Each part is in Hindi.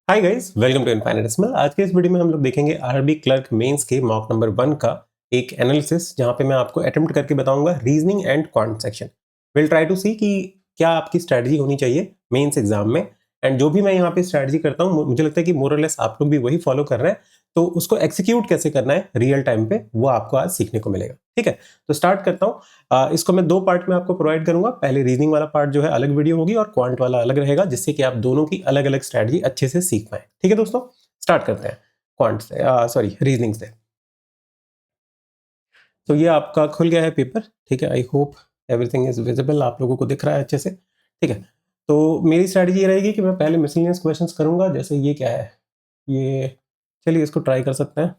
Hi guys, welcome to Infinitesimal. आज के इस वीडियो में हम लोग देखेंगे आरआरबी क्लर्क मेंस के मॉक नंबर 1 का एक एनालिसिस, जहां पे मैं आपको अटेम्प्ट करके बताऊंगा reasoning and quant section. Will try to see कि क्या आपकी स्ट्रैटेजी होनी चाहिए मेंस एग्जाम में। एंड जो भी मैं यहाँ पे स्ट्रैटेजी करता हूँ, मुझे लगता है कि मोर और लेस आप लोग भी वही फॉलो कर रहे हैं, तो उसको एक्सिक्यूट कैसे करना है रियल टाइम पे, वो आपको आज सीखने को मिलेगा। ठीक है, तो स्टार्ट करता हूँ। इसको मैं दो पार्ट में आपको प्रोवाइड करूंगा। पहले रीजनिंग वाला पार्ट जो है अलग वीडियो होगी और क्वांट वाला अलग रहेगा, जिससे कि आप दोनों की अलग अलग स्ट्रैटेजी अच्छे से सीख पाए। ठीक है दोस्तों, स्टार्ट करते हैं क्वांट से, सॉरी रीजनिंग से। तो ये आपका खुल गया है पेपर। ठीक है, I hope everything is visible, आप लोगों को दिख रहा है अच्छे से। ठीक है, तो मेरी स्ट्रैटेजी ये रहेगी कि मैं पहले मिसलेनियस क्वेश्चंस करूंगा। जैसे ये क्या है, ये चलिए इसको ट्राई कर सकते हैं।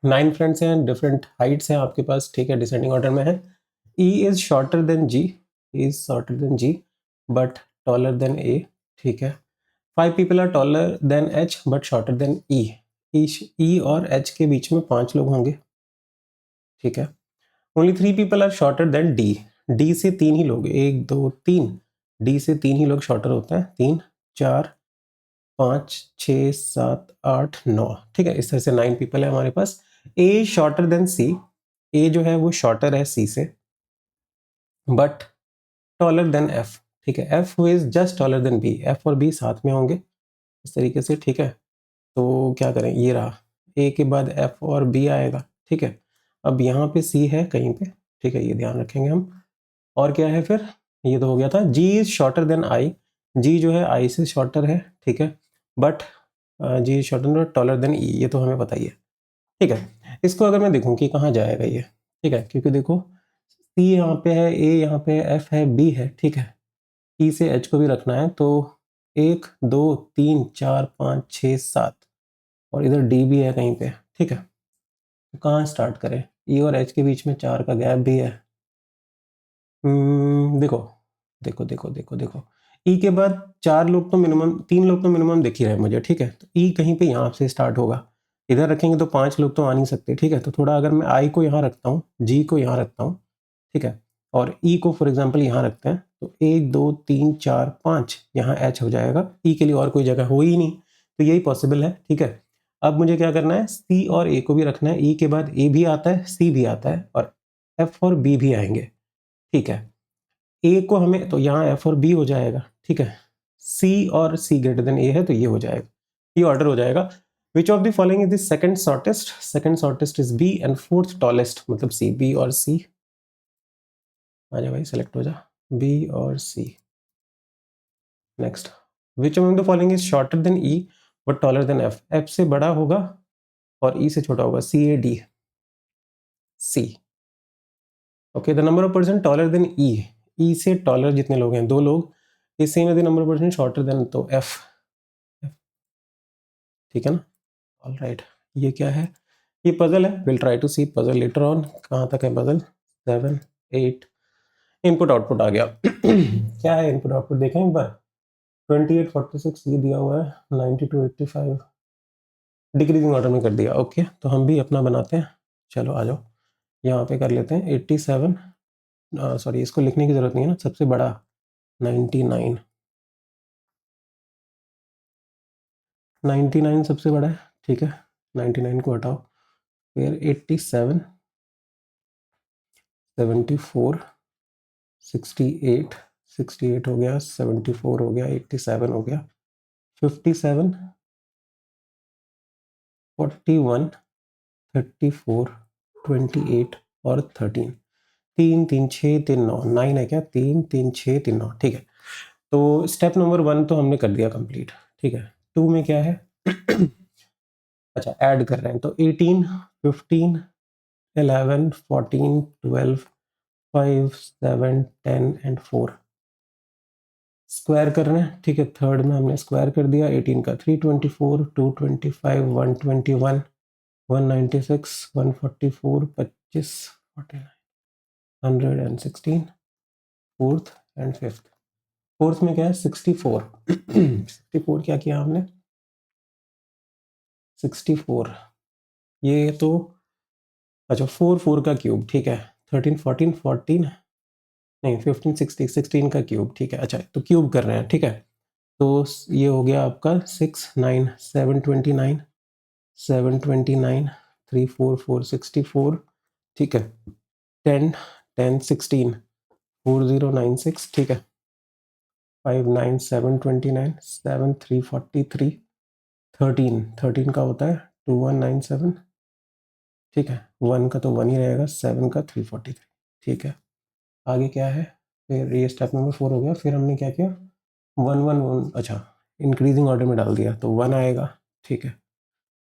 9 फ्रेंड्स हैं, डिफरेंट हाइट्स हैं आपके पास। ठीक है, डिसेंडिंग ऑर्डर में है। E is shorter than G, is shorter than G but taller than A. ठीक है, 5 people are taller than H but shorter than E. E और एच के बीच में 5 लोग होंगे। ठीक है, only 3 people are shorter than D. D से 3 ही लोग, 1 2 3, डी से 3 ही लोग शॉर्टर होते हैं। 3 4 5 6 7 8 9। ठीक है, इस तरह से 9 पीपल है हमारे पास। ए शॉर्टर देन सी, ए जो है वो शॉर्टर है सी से, बट टॉलर देन एफ। ठीक है, F who is just taller than B, F और बी साथ में होंगे इस तरीके से। ठीक है, तो क्या करें, ये रहा, ए के बाद एफ और बी आएगा। ठीक है, अब यहाँ पे सी है कहीं पे। ठीक है, ये ध्यान रखेंगे हम। और क्या है फिर, ये तो हो गया था। G is shorter than I, G जो है आई से शॉर्टर है। ठीक है, but G shorter taller than E, ये तो हमें पता ही है। ठीक है, इसको अगर मैं देखूं कि कहाँ जाएगा ये। ठीक है, क्योंकि देखो सी यहाँ पे है, ए यहाँ पे है, एफ है, बी है। ठीक है, ई से एच को भी रखना है, तो 1 2 3 4 5 6 7, और इधर डी भी है कहीं पे। ठीक है, तो कहाँ स्टार्ट करें, ई और एच के बीच में 4 का गैप भी है। देखो देखो देखो देखो देखो, ई के बाद 4 लोग तो मिनिमम, 3 लोग तो मिनिमम दिख ही रहे हैं मुझे। ठीक है, तो ई कहीं पे यहाँ से स्टार्ट होगा, इधर रखेंगे तो 5 लोग तो आ नहीं सकते। ठीक है, तो थोड़ा अगर मैं आई को यहाँ रखता हूँ, जी को यहाँ रखता हूँ। ठीक है, और ई को फॉर एग्जाम्पल यहाँ रखते हैं, तो 1 2 3 4 5 यहाँ एच हो जाएगा। ई के लिए और कोई जगह हो ही नहीं, तो यही पॉसिबल है। ठीक है, अब मुझे क्या करना है, सी और ए को भी रखना है। ई के बाद ए भी आता है, सी भी आता है, और एफ और बी भी आएंगे। ठीक है, ए को हमें, तो यहाँ एफ और बी हो जाएगा। ठीक है, सी और सी ग्रेटर देन ए है, तो ये हो जाएगा, ये ऑर्डर हो जाएगा। Which of the following is the second shortest, second shortest is B and fourth tallest मतलब सी। बी और सी आ जा भाई, सेलेक्ट हो जा, बी और C. Next, which among the following is shorter than E but taller than F, F से बड़ा होगा और ई से छोटा होगा, C A D, C. Okay, the number of person taller than E, E से टॉलर जितने लोग हैं 2 लोग, is same as the number of person shorter than, तो एफ। ठीक है ना, ऑल राइट। ये क्या है, ये पजल है। Will try to see puzzle later on. कहाँ तक है पजल, 7 8, इनपुट आउटपुट आ गया। क्या है इनपुट आउटपुट, देखें एक बार। 28 46 ये दिया हुआ है, 92 85 डिक्रीजिंग ऑर्डर में कर दिया। ओके, तो हम भी अपना बनाते हैं। चलो आ जाओ, यहाँ पे कर लेते हैं 87, सॉरी इसको लिखने की ज़रूरत नहीं है ना, सबसे बड़ा 99, 99 सबसे बड़ा है। ठीक है, 99 को हटाओ, फिर 87 74 68, 68 हो गया, 74 हो गया, 87 हो गया, 57 41 34 28 और 13। 3 3 6 3 9, 9 है क्या, 3 3 6 3 9। ठीक है, तो स्टेप नंबर 1 तो हमने कर दिया कंप्लीट। ठीक है, 2 में क्या है, अच्छा ऐड कर रहे हैं, तो 18 15 11 14 12 5 7 10 एंड 4 स्क्वायर कर रहे हैं। ठीक है, थर्ड में हमने स्क्वायर कर दिया। 18 का 324 225 121 196 144 25 49 116, फोर्थ एंड फिफ्थ। फोर्थ में क्या है, 64। 64 क्या किया हमने, 64, ये तो अच्छा 4 4 का क्यूब। ठीक है, 13 14 14 नहीं 15 16 16 का क्यूब। ठीक है, अच्छा तो क्यूब कर रहे हैं। ठीक है, तो ये हो गया आपका 6 9 729 729 3 4 4 64, ठीक है। 10 10 16 4096, ठीक है। 5 9 729 7 3 43 13 13 का होता है 2197, ठीक है। 1 का तो 1 ही रहेगा, 7 का 343, ठीक है। आगे क्या है, फिर ये स्टेप नंबर 4 हो गया। फिर हमने क्या किया, 1 1 1, अच्छा इंक्रीजिंग ऑर्डर में डाल दिया तो 1 आएगा, ठीक है।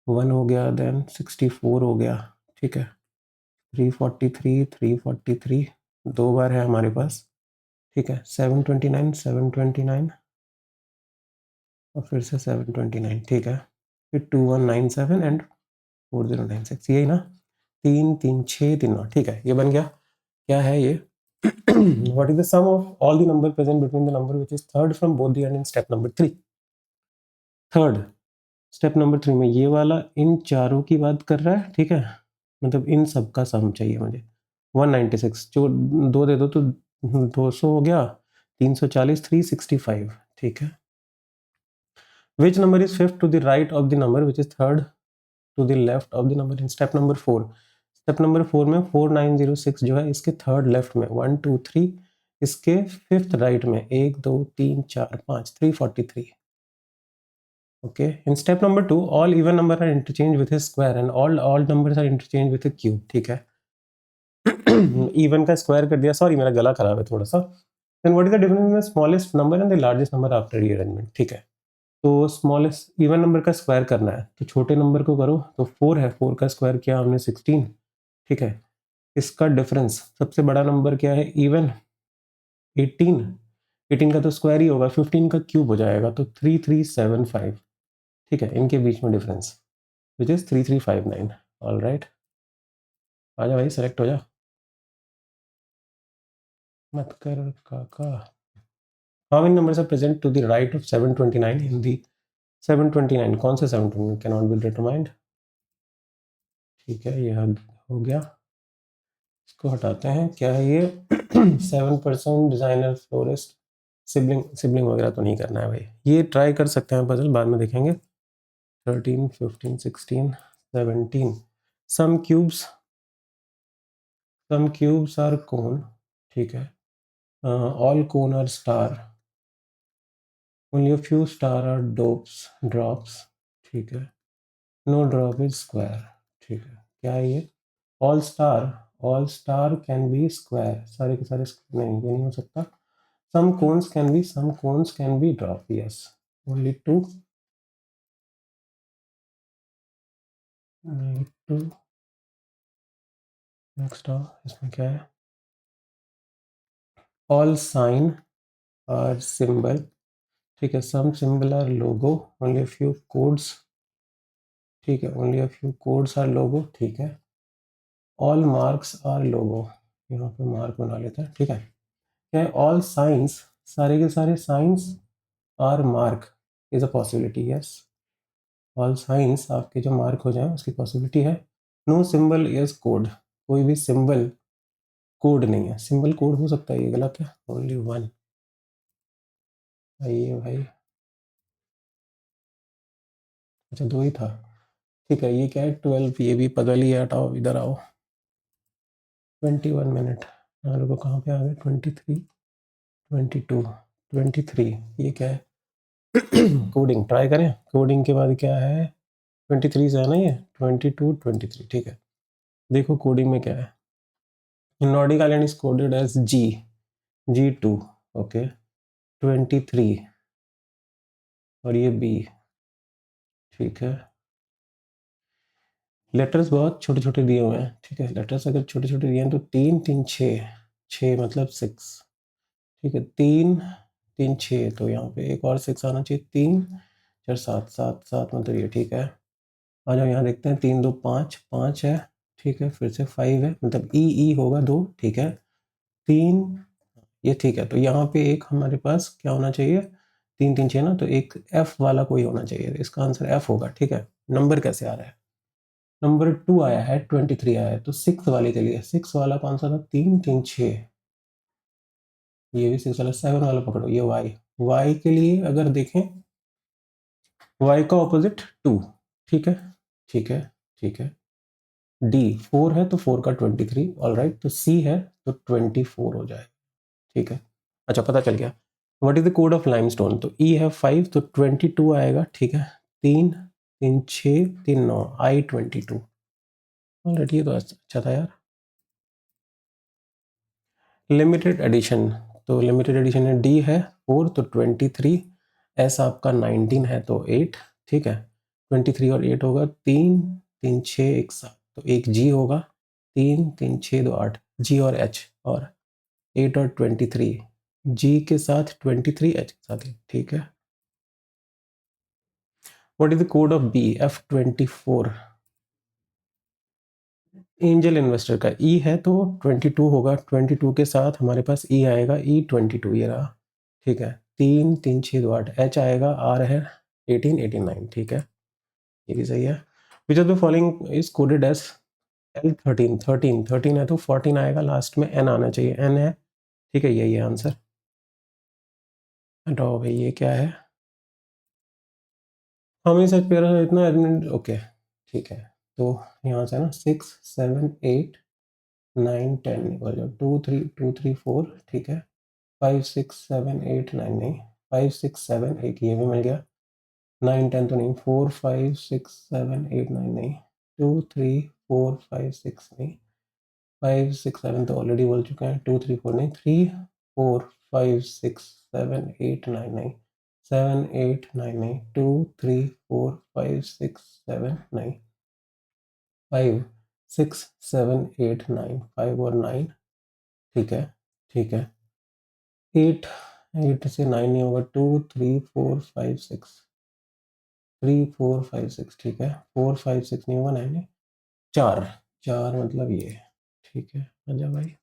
1 हो गया, देन 64 हो गया, ठीक है। 343 343 दो बार है हमारे पास, ठीक है। 729 729 और फिर से 729, ठीक है। फिर 2197 एंड 4096, यही ना, 3 3 6 3 9, ठीक है। ये बन गया। क्या है ये, what is the sum of all the number present between the number which is third from both the end in step number 3? Third step number 3 में ये वाला इन चारों की बात कर रहा है, ठीक है। मतलब इन सब का सम चाहिए मुझे। 196 जो दो दे दो तो 200 हो गया, 340 365, ठीक है। Which number is fifth to the right of the number which is third to the left of the number in step number 4? Step number 4 में 4906 जो है इसके थर्ड लेफ्ट में, 1 2 3 इसके फिफ्थ राइट में, 1 2 3 4 5 343, okay. In step number 2 all even number are interchanged with a square and all odd numbers are interchanged with a cube, ठीक है। इवन का स्क्वायर कर दिया, सॉरी मेरा गला खराब है थोड़ा सा। Then what is the difference in the smallest number and the largest number after rearrangement, ठीक है। तो स्मॉलेस्ट इवन नंबर का स्क्वायर करना है तो छोटे नंबर को करो, तो 4 है, 4 का स्क्वायर किया हमने 16, ठीक है। इसका डिफरेंस सबसे बड़ा नंबर क्या है, इवन 18, 18 का तो स्क्वायर ही होगा, 15 का क्यूब हो जाएगा तो 3375, ठीक है। इनके बीच में difference which is 3359, all right. आ जा भाई, सेलेक्ट हो जा, मत कर काका। How many numbers are present to the right of 729 in the 729, कौन से 729 कैन नॉट बी डिटरमाइंड, ठीक है। ये हो गया, इसको हटाते हैं। क्या है ये 7% डिजाइनर फ्लोरिस्ट, सिबलिंग सिबलिंग वगैरह तो नहीं करना है भाई। ये ट्राई कर सकते हैं पजल, बाद में देखेंगे। 13 15 16 17 सम क्यूब्स आर कोन, ठीक है। All cone are star, only a few star are drops, ठीक है। नो ड्रॉप इज स्क्वायर, ठीक है। क्या है ये, all star can be square, सारे के सारे नहीं, ये नहीं हो सकता। some cones can be drop, yes, only two need to। Next इसमें क्या है, all sign are symbol, ठीक है। some symbol are logo, only a few codes, ठीक है। only a few codes are logo, ठीक है। all marks are logo, यहाँ पे मार्क बना लेते हैं, ठीक है। क्या है, all signs, सारे के सारे signs are mark is a possibility, yes. All signs आपके जो मार्क हो जाए उसकी पॉसिबिलिटी है। नो सिंबल इज कोड, कोई भी सिंबल कोड नहीं है। सिंबल कोड हो सकता है, ये गलत है। ओनली वन, ये भाई, अच्छा दो ही था, ठीक है। ये क्या है 12, ये भी पगल ही है, हटाओ इधर आओ। 21 मिनट, रुको कहाँ पे आ गए, 23 22 23, ये क्या है कोडिंग ट्राई करें। कोडिंग के बाद क्या है, 23 से है ना ये, 22 23, ठीक है। देखो कोडिंग में क्या है, nordic island is coded as G2, okay. 23 और ये B, ठीक है। लेटर्स बहुत छोटे छोटे दिए हुए हैं, ठीक है। लेटर्स अगर छोटे छोटे दिए हैं तो 3 3 6 6 मतलब 6, ठीक है। 3 3 6 तो यहाँ पे एक और 6 आना चाहिए, 3 4 7 7 7 मतलब ये, ठीक है। आ जाओ यहाँ देखते हैं, 3 2 5 5 है, ठीक है। फिर से 5 है, मतलब ई होगा 2, ठीक है। 3 ये, ठीक है। तो यहाँ पे एक हमारे पास क्या होना चाहिए, 3 3 6 ना, तो एक एफ वाला कोई होना चाहिए, तो इसका आंसर एफ होगा, ठीक है। नंबर कैसे आ रहा है, नंबर 2 आया है, 23 आया है, तो 6 वाले के लिए, 6 वाला कौन सा था, 3 3 6, ये भी 6 वाला, 7 वाला पकड़ो, ये वाई, y के लिए अगर देखें, y का ऑपोजिट 2, ठीक है, ठीक है, ठीक है। d 4 है तो 4 का 23, ऑलराइट। तो c है तो 24 हो जाए, ठीक है। अच्छा, पता चल गया। What is the code of limestone? तो e है 5 तो 22 आएगा, ठीक है। 3 3 6 3 9 I22, ऑलराइट। ये तो अच्छा था यार। लिमिटेड एडिशन, तो लिमिटेड एडिशन में डी है 4 तो 23, एस आपका 19 है तो 8, ठीक है। 23 और 8 होगा 3 3 6 1 7, तो एक जी होगा, 3 3 6 2 8, जी और एच, और 8 और 23, जी के साथ 23, एच के साथ, ठीक है। What is the code of B? F24, angel investor का ई है तो 22 होगा, 22 के साथ हमारे पास ई आएगा, E22 ये रहा, ठीक है। 3 3 6 2 8, एच आएगा, आर है 18 89, ठीक है, ये भी सही है। Which of the following is coded as L13, 13 है तो 14 आएगा, लास्ट में एन आना चाहिए, एन है, ठीक है, यही है आंसर। हटाओ भाई, ये क्या है? हमें सच पे रहा इतना एडमिट, ओके, ठीक है। तो यहाँ से ना 6 7 8 9 10 निकल जाओ, 2 3 ठीक है। 5 6 7 8 9 नहीं, 5 6 7 एक ये भी मिल गया, 9 10 तो नहीं, 4 5 6 7 8 9 नहीं, 2 3 4 5 6 नहीं, 5 6 7 तो ऑलरेडी बोल चुके हैं, 2 3 4 नहीं, 3 4 5 6 7 8 9 नहीं, 7 8 9 नहीं, 2 3 4 5 6 7 नहीं, 5 6 7 8 9, 5 और 9, ठीक है, ठीक है। 8 8 से 9 नहीं होगा, 2 3 4 5 6, 3 4 5 6, ठीक है। 4 5 6 नहीं होगा, 9 नहीं, 4 4 मतलब ये, ठीक है। अच्छा भाई,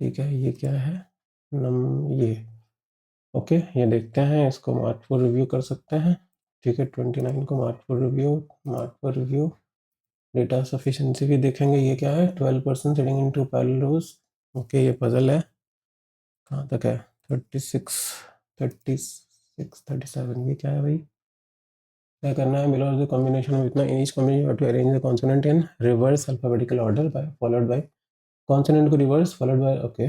ठीक है, ये क्या है? ये, ओके, ये देखते हैं, इसको मार्क फॉर रिव्यू कर सकते हैं, ठीक है। 29 को mark for review, mark for review. Data sufficiency भी देखेंगे, ये क्या है? 12% सेटिंग इनटू पैरेलल रोज, ओके, ये पजल है, कहाँ तक है? 36 36 37, ये क्या है भाई? क्या करना है? बिलो द कॉम्बिनेशन ऑफ इतना in each combination to arrange the consonant in reverse alphabetical order by followed by, consonant को reverse followed by, okay.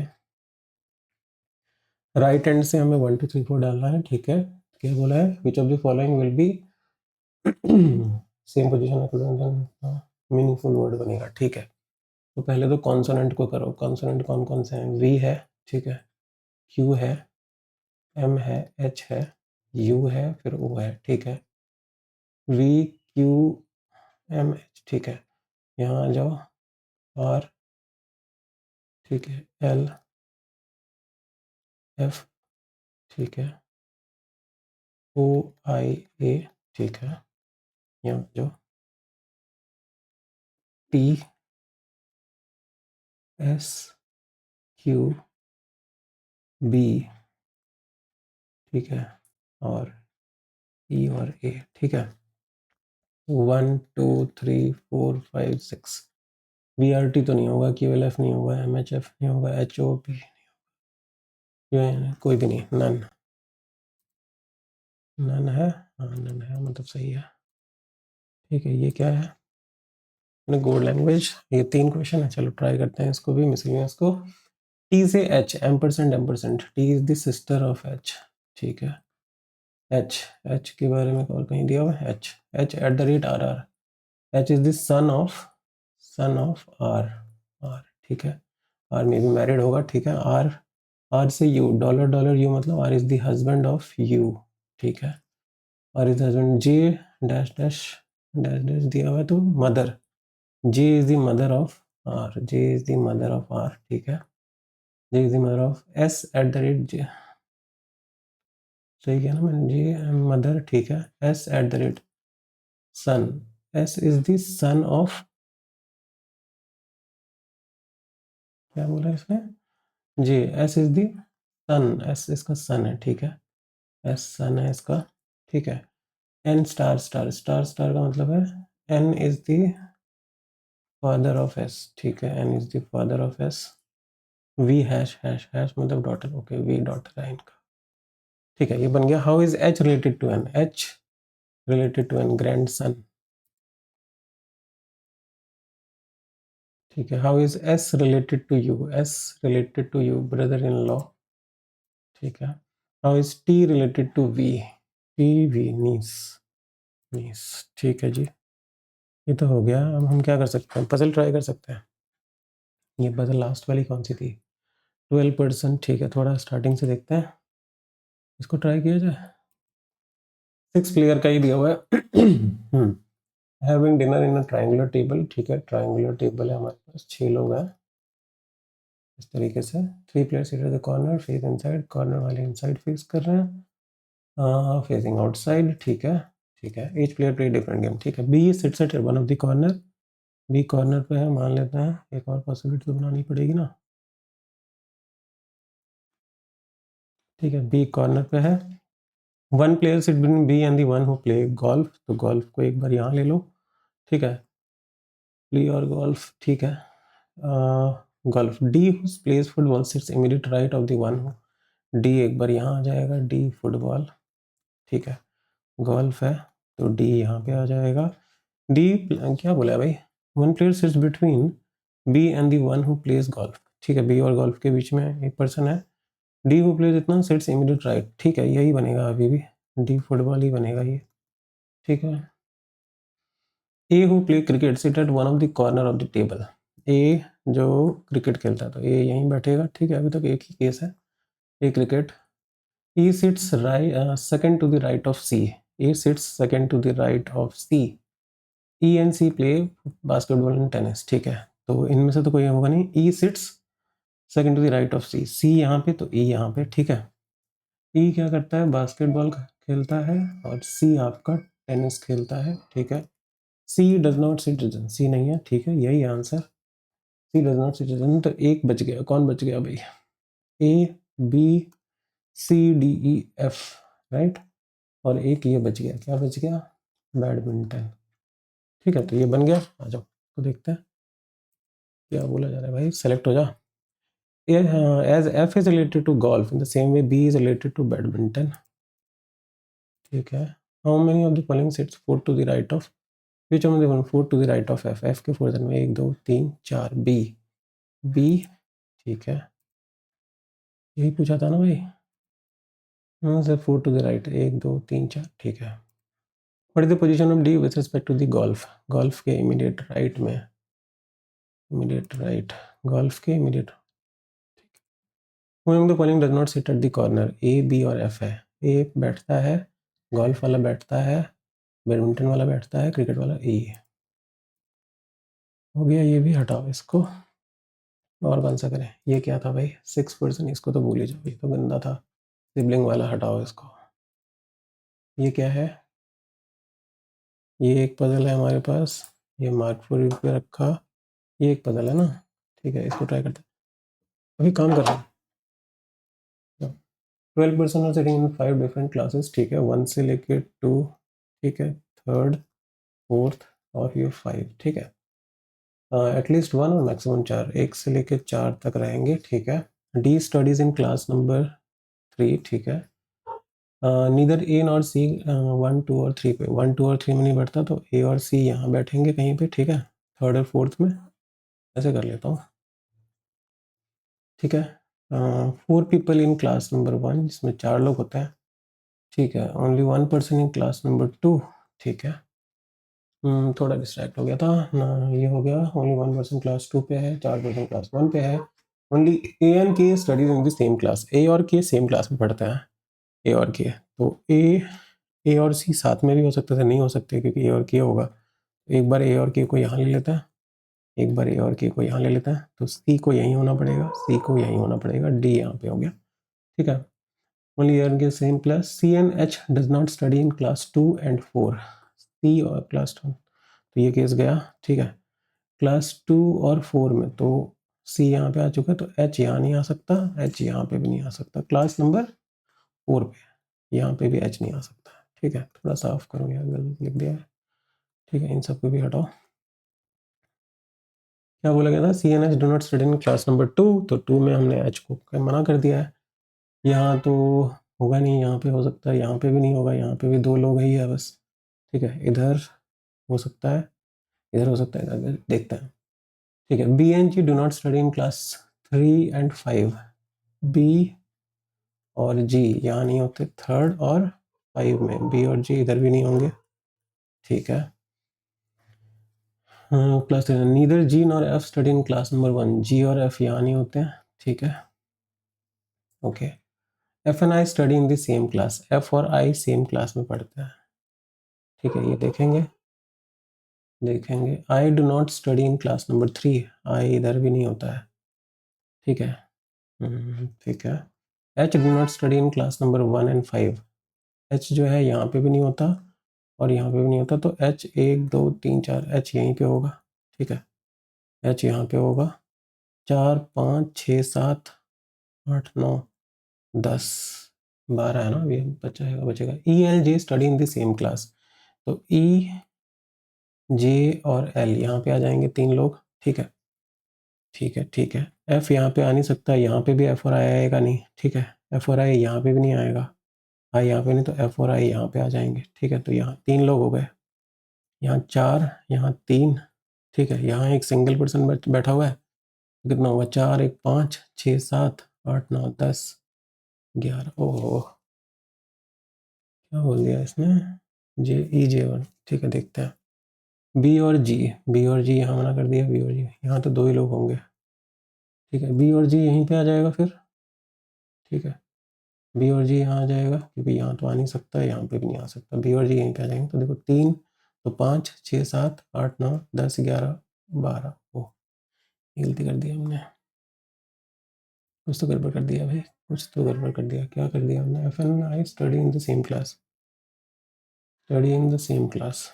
Right hand से हमें 1 2 3 4 डालना है, ठीक है। क्या बोला है? Which of the following will be same position, meaningful word बनेगा, ठीक है। तो पहले तो कॉन्सोनेंट को करो, कॉन्सोनेंट कौन कौन से हैं? वी है, ठीक है, क्यू है, एम है, एच है, यू है, फिर ओ है, ठीक है। वी क्यू एम एच, ठीक है। यहाँ आ जाओ, आर, ठीक है, एल एफ, ठीक है, ओ आई ए, ठीक है। यहाँ जो टी एस क्यू बी, ठीक है, और ई और ए, ठीक है। 1 2 3 4 5 6, वी आर टी तो नहीं होगा, क्यू एल एफ नहीं होगा, एम एच एफ नहीं होगा, एच ओ पी, कोई भी नहीं, नन, नन है, हाँ नन है, मतलब सही है, ठीक है। ये क्या है? गोड लैंग्वेज, ये 3 क्वेश्चन है, चलो ट्राई करते हैं इसको भी, मिसलिनियस को। टी से H, ampersand ampersand, T is the sister of H, ठीक है। एच, एच के बारे में और कहीं दिया हुआ है? H, H at the rate R R, H is the son of R, R, ठीक है। आर में भी मैरिड होगा, ठीक है। आर, आर से यू, डॉलर डॉलर यू, मतलब R is the husband of U, ठीक है। R is husband, J dash dash dash dash दिया हुआ है तो mother, J is the mother of R, J is the mother of R, ठीक है। जे is the mother of S at the rate J, सही किया ना मैंने? जे मदर, ठीक है। S at the rate son, S is the son of, क्या बोला इसने? जी, S is the son, S इसका सन है, ठीक है। एस सन है इसका, ठीक है। N star star star star का मतलब है N is the father of S, ठीक है। N is the father of S, V hash hash hash मतलब डॉटर, ओके वी डॉटर है इनका, ठीक है ये बन गया। How is H related to N, H related to N grandson, ठीक है। How is S related to U, S related to U brother in law, ठीक है। How is T related to V, T V niece, niece, ठीक है जी। ये तो हो गया। अब हम क्या कर सकते हैं, पजल ट्राई कर सकते हैं। ये पजल लास्ट वाली कौन सी थी, 12%, ठीक है थोड़ा स्टार्टिंग से देखते हैं, इसको ट्राई किया जाए। 6 प्लेयर का ही दिया हुआ है। Having dinner in a triangular table, ठीक है ट्रायंगुलर टेबल है हमारे पास, 6 लोग हैं इस तरीके से। 3 players sit at the corner, face inside, corner वाले इनसाइड फेस कर रहे हैं, फेसिंग आउटसाइड, ठीक है ठीक है। Each player play different game, ठीक है। B sits at one of the corner, B corner पे है मान लेते हैं, एक और पॉसिबिलिटी तो बनानी पड़ेगी ना, ठीक है बी कॉर्नर पे है। One player sit between B and the one who play golf, तो गोल्फ को एक बार यहाँ ले लो, ठीक है प्ले और गोल्फ, ठीक है। Golf, D plays football sits immediate right of the one who, D एक बार यहाँ आ जाएगा, डी फुटबॉल, ठीक है गोल्फ है तो डी यहाँ पे आ जाएगा। डी क्या बोला है भाई, one player sits between B and the one who plays golf, ठीक है बी और गोल्फ के बीच में एक पर्सन है, डी हु प्लेज इतना सिट्स इमीडिएट राइट, ठीक है यही बनेगा अभी भी, डी फुटबॉल ही बनेगा ये, ठीक है। A who play cricket sit at one of the corner of the table, A जो क्रिकेट खेलता है तो ए यहीं बैठेगा, ठीक है अभी तक एक ही केस है, ए cricket. E sits right second to the right of C. A sits second to the right of C. E and C play basketball and tennis. ठीक है तो इनमें से तो कोई होगा नहीं। E sits second to the right of C. C यहाँ पे तो E यहाँ पे, ठीक है। E क्या करता है, बास्केटबॉल खेलता है और C आपका टेनिस खेलता है, ठीक है। C does not sit, C नहीं है, ठीक है यही answer, C does not sit, तो एक बच गया, कौन बच गया भाई, A B C D E F, right. और एक ये बच गया, क्या बच गया, बैडमिंटन, ठीक है तो ये बन गया। आ जाओ तो देखते हैं क्या बोला जा रहा है भाई, सेलेक्ट हो जा। As F is related to golf in the same way B is related to badminton, ठीक है। How many of the following sets four to the right of, which of the four to the right of F, F के फोर में 1 2 3 4, बी, बी, ठीक है यही पूछा था ना भाई, हाँ सर 4 टू द राइट, 1 2 3 4, ठीक है। What is the position of D with respect to the golf, golf के इमीडिएट राइट में, इमीडिएट राइट, गोल्फ के immediate, the following does not sit at the corner, A B और एफ है, ए बैठता है, गोल्फ वाला बैठता है, बैडमिंटन वाला बैठता है, क्रिकेट वाला ए, हो गया ये भी, हटाओ इसको। और कौन सा करें, ये क्या था भाई 6%, इसको तो भूल ही जाओ, ये तो गंदा था, सिबलिंग वाला हटाओ इसको। ये क्या है, ये एक पजल है हमारे पास, ये मार्क फोर पे रखा, ये एक पजल है ना, ठीक है इसको ट्राई करते हैं, अभी काम कर रहा हूँ। 12% are sitting in 5 different classes, ठीक है 1 से लेके 2, ठीक है थर्ड फोर्थ और ये 5, ठीक है। एटलीस्ट 1 और मैक्सिमम 4, 1 से लेके 4 तक रहेंगे, ठीक है। D studies in class number 3, ठीक है। नीदर ए नॉट सी 1 2 और 3 पे, 1 2 और 3 में नहीं बैठता तो ए और सी यहाँ बैठेंगे कहीं पे, ठीक है थर्ड और फोर्थ में, ऐसे कर लेता हूँ, ठीक है। 4 पीपल इन क्लास नंबर 1 जिसमें 4 लोग होते हैं, ठीक है। Only 1 person in class number 2, ठीक है। थोड़ा डिस्ट्रैक्ट हो गया था ना, ये हो गया, ओनली 1 पर्सन क्लास 2 पे है, 4 पर्सन क्लास 1 पे है। Only A and K studies in the same class, A और के सेम क्लास में पढ़ते हैं, ए और के, तो ए और सी साथ में भी हो सकते थे, नहीं हो सकते क्योंकि ए और के होगा, एक बार ए और के को यहाँ ले लेता है, एक बार ए और के को यहाँ ले लेता है, तो सी को यहीं होना पड़ेगा, सी को यहीं होना पड़ेगा, डी यहाँ पे हो गया, ठीक है। ओनली ए और K same class, C and H does not study in class 2 and 4, C और क्लास 2, तो ये केस गया, ठीक है। क्लास 2 और 4 में तो सी यहाँ पे आ चुका है तो एच यहाँ नहीं आ सकता, एच यहाँ पे भी नहीं आ सकता, क्लास नंबर 4 पे यहाँ पे भी एच नहीं आ सकता, ठीक है। थोड़ा साफ करूँ यार, गलत लिख दिया है, ठीक है इन सबको भी हटाओ। क्या बोला गया था, C and H do not study in class number 2, तो 2 में हमने एच को मना कर दिया है। यहाँ तो होगा नहीं, यहाँ पे हो सकता है, यहाँ पे भी नहीं होगा, यहाँ पे भी 2 लोग ही है बस। ठीक है, इधर हो सकता है, इधर हो सकता है, इधर देखते हैं। ठीक है, B and G do not study in class 3 and 5। B और जी यहाँ नहीं होते, 3rd और 5 में बी और जी इधर भी नहीं होंगे। ठीक है, class neither G nor F study in class number 1। G और एफ यहाँ नहीं होते हैं। ठीक है, okay. F and I study in the same class. F और आई सेम क्लास में पढ़ते हैं। ठीक है, ये देखेंगे, I do not study in class number 3। आई इधर भी नहीं होता है। ठीक है, ठीक है। H do not study in class number 1 and 5। H जो है यहाँ पे भी नहीं होता और यहाँ पे भी नहीं होता, तो एच 1 2 3 4, एच यहीं पे होगा। ठीक है, एच यहाँ पे होगा। 4 5 6 7 8 9 10 12 है ना, ये बचेगा। E L J study in the same class, तो ई जे और एल यहाँ पे आ जाएंगे 3 लोग। ठीक है, ठीक है। एफ यहाँ पे आ नहीं सकता, यहाँ पे भी एफ और आई आएगा नहीं। ठीक है, एफ और आई यहाँ पे भी नहीं आएगा, आई यहाँ पे नहीं, तो एफ और आई यहाँ पे आ जाएंगे। ठीक है, तो यहाँ 3 लोग हो गए, यहाँ 4, यहाँ 3। ठीक है, यहाँ एक सिंगल पर्सन बैठा हुआ है, कितना होगा, 4 1 5 6 7 8 9 10 11। ओह, क्या बोल दिया इसने, जे ई जे 1। ठीक है, देखते हैं बी और जी। बी और जी यहाँ मना कर दिया, बी और जी यहाँ तो 2 ही लोग होंगे। ठीक है, बी और जी यहीं पे आ जाएगा फिर। ठीक है, बी और जी यहाँ आ जाएगा, क्योंकि यहाँ तो आ नहीं सकता, यहाँ पे भी नहीं आ सकता, बी और जी यहीं पे आ जाएंगे। तो देखो 3, तो 5 6 7 8 9 10 11 12। ओह, गलती कर दी हमने, कुछ तो गड़बड़ कर दिया भाई, कुछ तो गड़बड़ कर दिया। क्या कर दिया हमने, F and I study in the same class, study in the same class.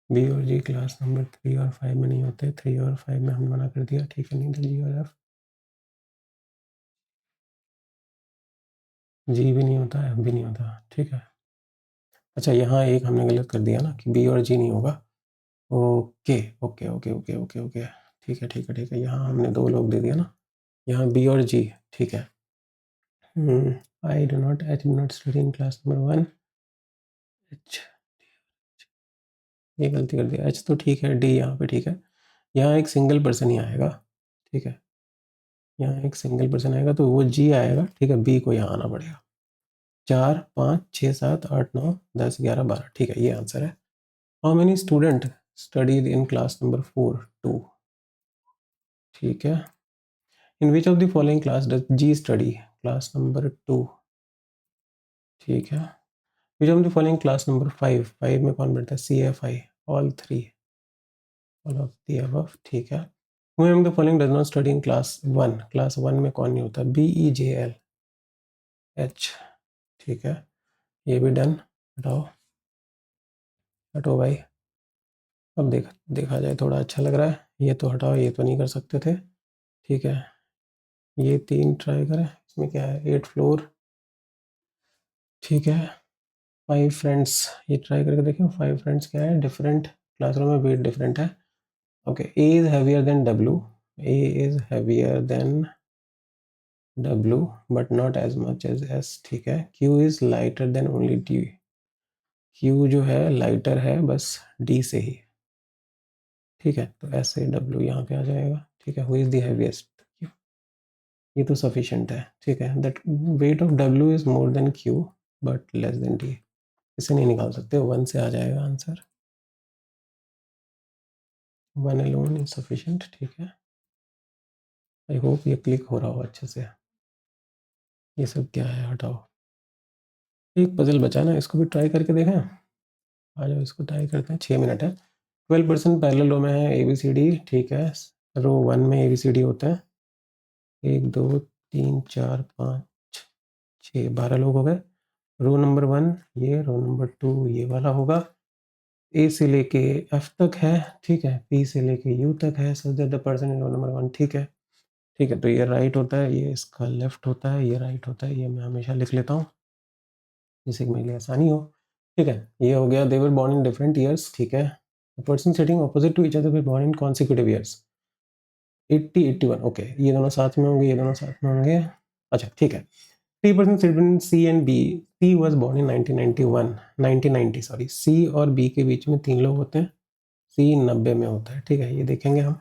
B और जी क्लास नंबर 3 और 5 में नहीं होते, 3 और 5 में हमने मना कर दिया। ठीक है, नहीं तो जी और एफ, जी भी नहीं होता, एफ भी नहीं होता। ठीक है, अच्छा यहाँ एक हमने गलत कर दिया ना, कि बी और जी नहीं होगा। Okay okay okay okay okay okay, ठीक है, यहाँ हमने 2 लोग दे दिया ना, यहाँ बी और जी। ठीक है, I do not, H do not study in class number 1। H, ये गलती कर दिया, एच तो ठीक है, डी यहाँ पे ठीक है। यहाँ एक सिंगल पर्सन ही आएगा। ठीक है, यहाँ एक सिंगल पर्सन आएगा, तो वो जी आएगा। ठीक है, बी को यहाँ आना पड़ेगा। 4 5 6 7 8 9 10 11 12। ठीक है, ये आंसर है। How many student studied in class number 4 2। ठीक है, in which of the following class does G study, class number 2। ठीक है, which of the following class number 5, 5 में कौन बैठता है, C F I, all 3, all of the above. ठीक है, who among the following does not study in class 1, class 1 में कौन नहीं होता, B E J L H. ठीक है, ये भी डन, हटाओ हटो भाई। अब देखा जाए, थोड़ा अच्छा लग रहा है। ये तो हटाओ, ये तो नहीं कर सकते थे। ठीक है, ये 3 ट्राई करें, इसमें क्या है, 8 फ्लोर। ठीक है, 5 फ्रेंड्स, ये ट्राई करके देखें। 5 फ्रेंड्स क्या है, डिफरेंट क्लासरूम में वेट डिफरेंट है। Okay, A is heavier than W, A is heavier than W but not as much as S. ठीक है, Q is lighter than only D, Q जो है लाइटर है बस डी से ही। ठीक है, तो एस से डब्ल्यू यहाँ पे आ जाएगा। ठीक है, हु इज द हैवीएस्ट, ये तो सफिशिएंट है। ठीक है, that weight of W is more than Q but less than D, इसे नहीं निकाल सकते, 1 से आ जाएगा आंसर, 1 अलोन इज सफिशिएंट। ठीक है, आई होप ये क्लिक हो रहा हो अच्छे से। ये सब क्या है, हटाओ। एक पजल बचा ना, इसको भी ट्राई करके देखें। आ जाओ, इसको ट्राई करते हैं, 6 मिनट है। 12% पैरेलल रो में है ए बी सी डी। ठीक है, रो 1 में ए बी सी डी होता है, 1 2 3 4 5 6 12 लोग हो गए। रो नंबर 1 ये, रो नंबर 2 ये वाला होगा। ए से लेके एफ तक है। ठीक है, पी से लेके यू तक है, such that the person in row number 1। ठीक है, ठीक है, तो ये राइट होता है, ये इसका लेफ्ट होता है, ये राइट होता है, ये मैं हमेशा लिख लेता हूँ जिससे कि मेरे लिए आसानी हो। ठीक है, ये हो गया, they were born in different years. ठीक है, person sitting opposite to each other were born in consecutive years. 80 81, okay, ये दोनों साथ में होंगे, ये दोनों साथ में होंगे। अच्छा ठीक है, 3% sitting C and B. C was born in 1991, 1990 sorry, C और बी के बीच में 3 लोग होते हैं, सी 90 में होता है। ठीक है, ये देखेंगे हम।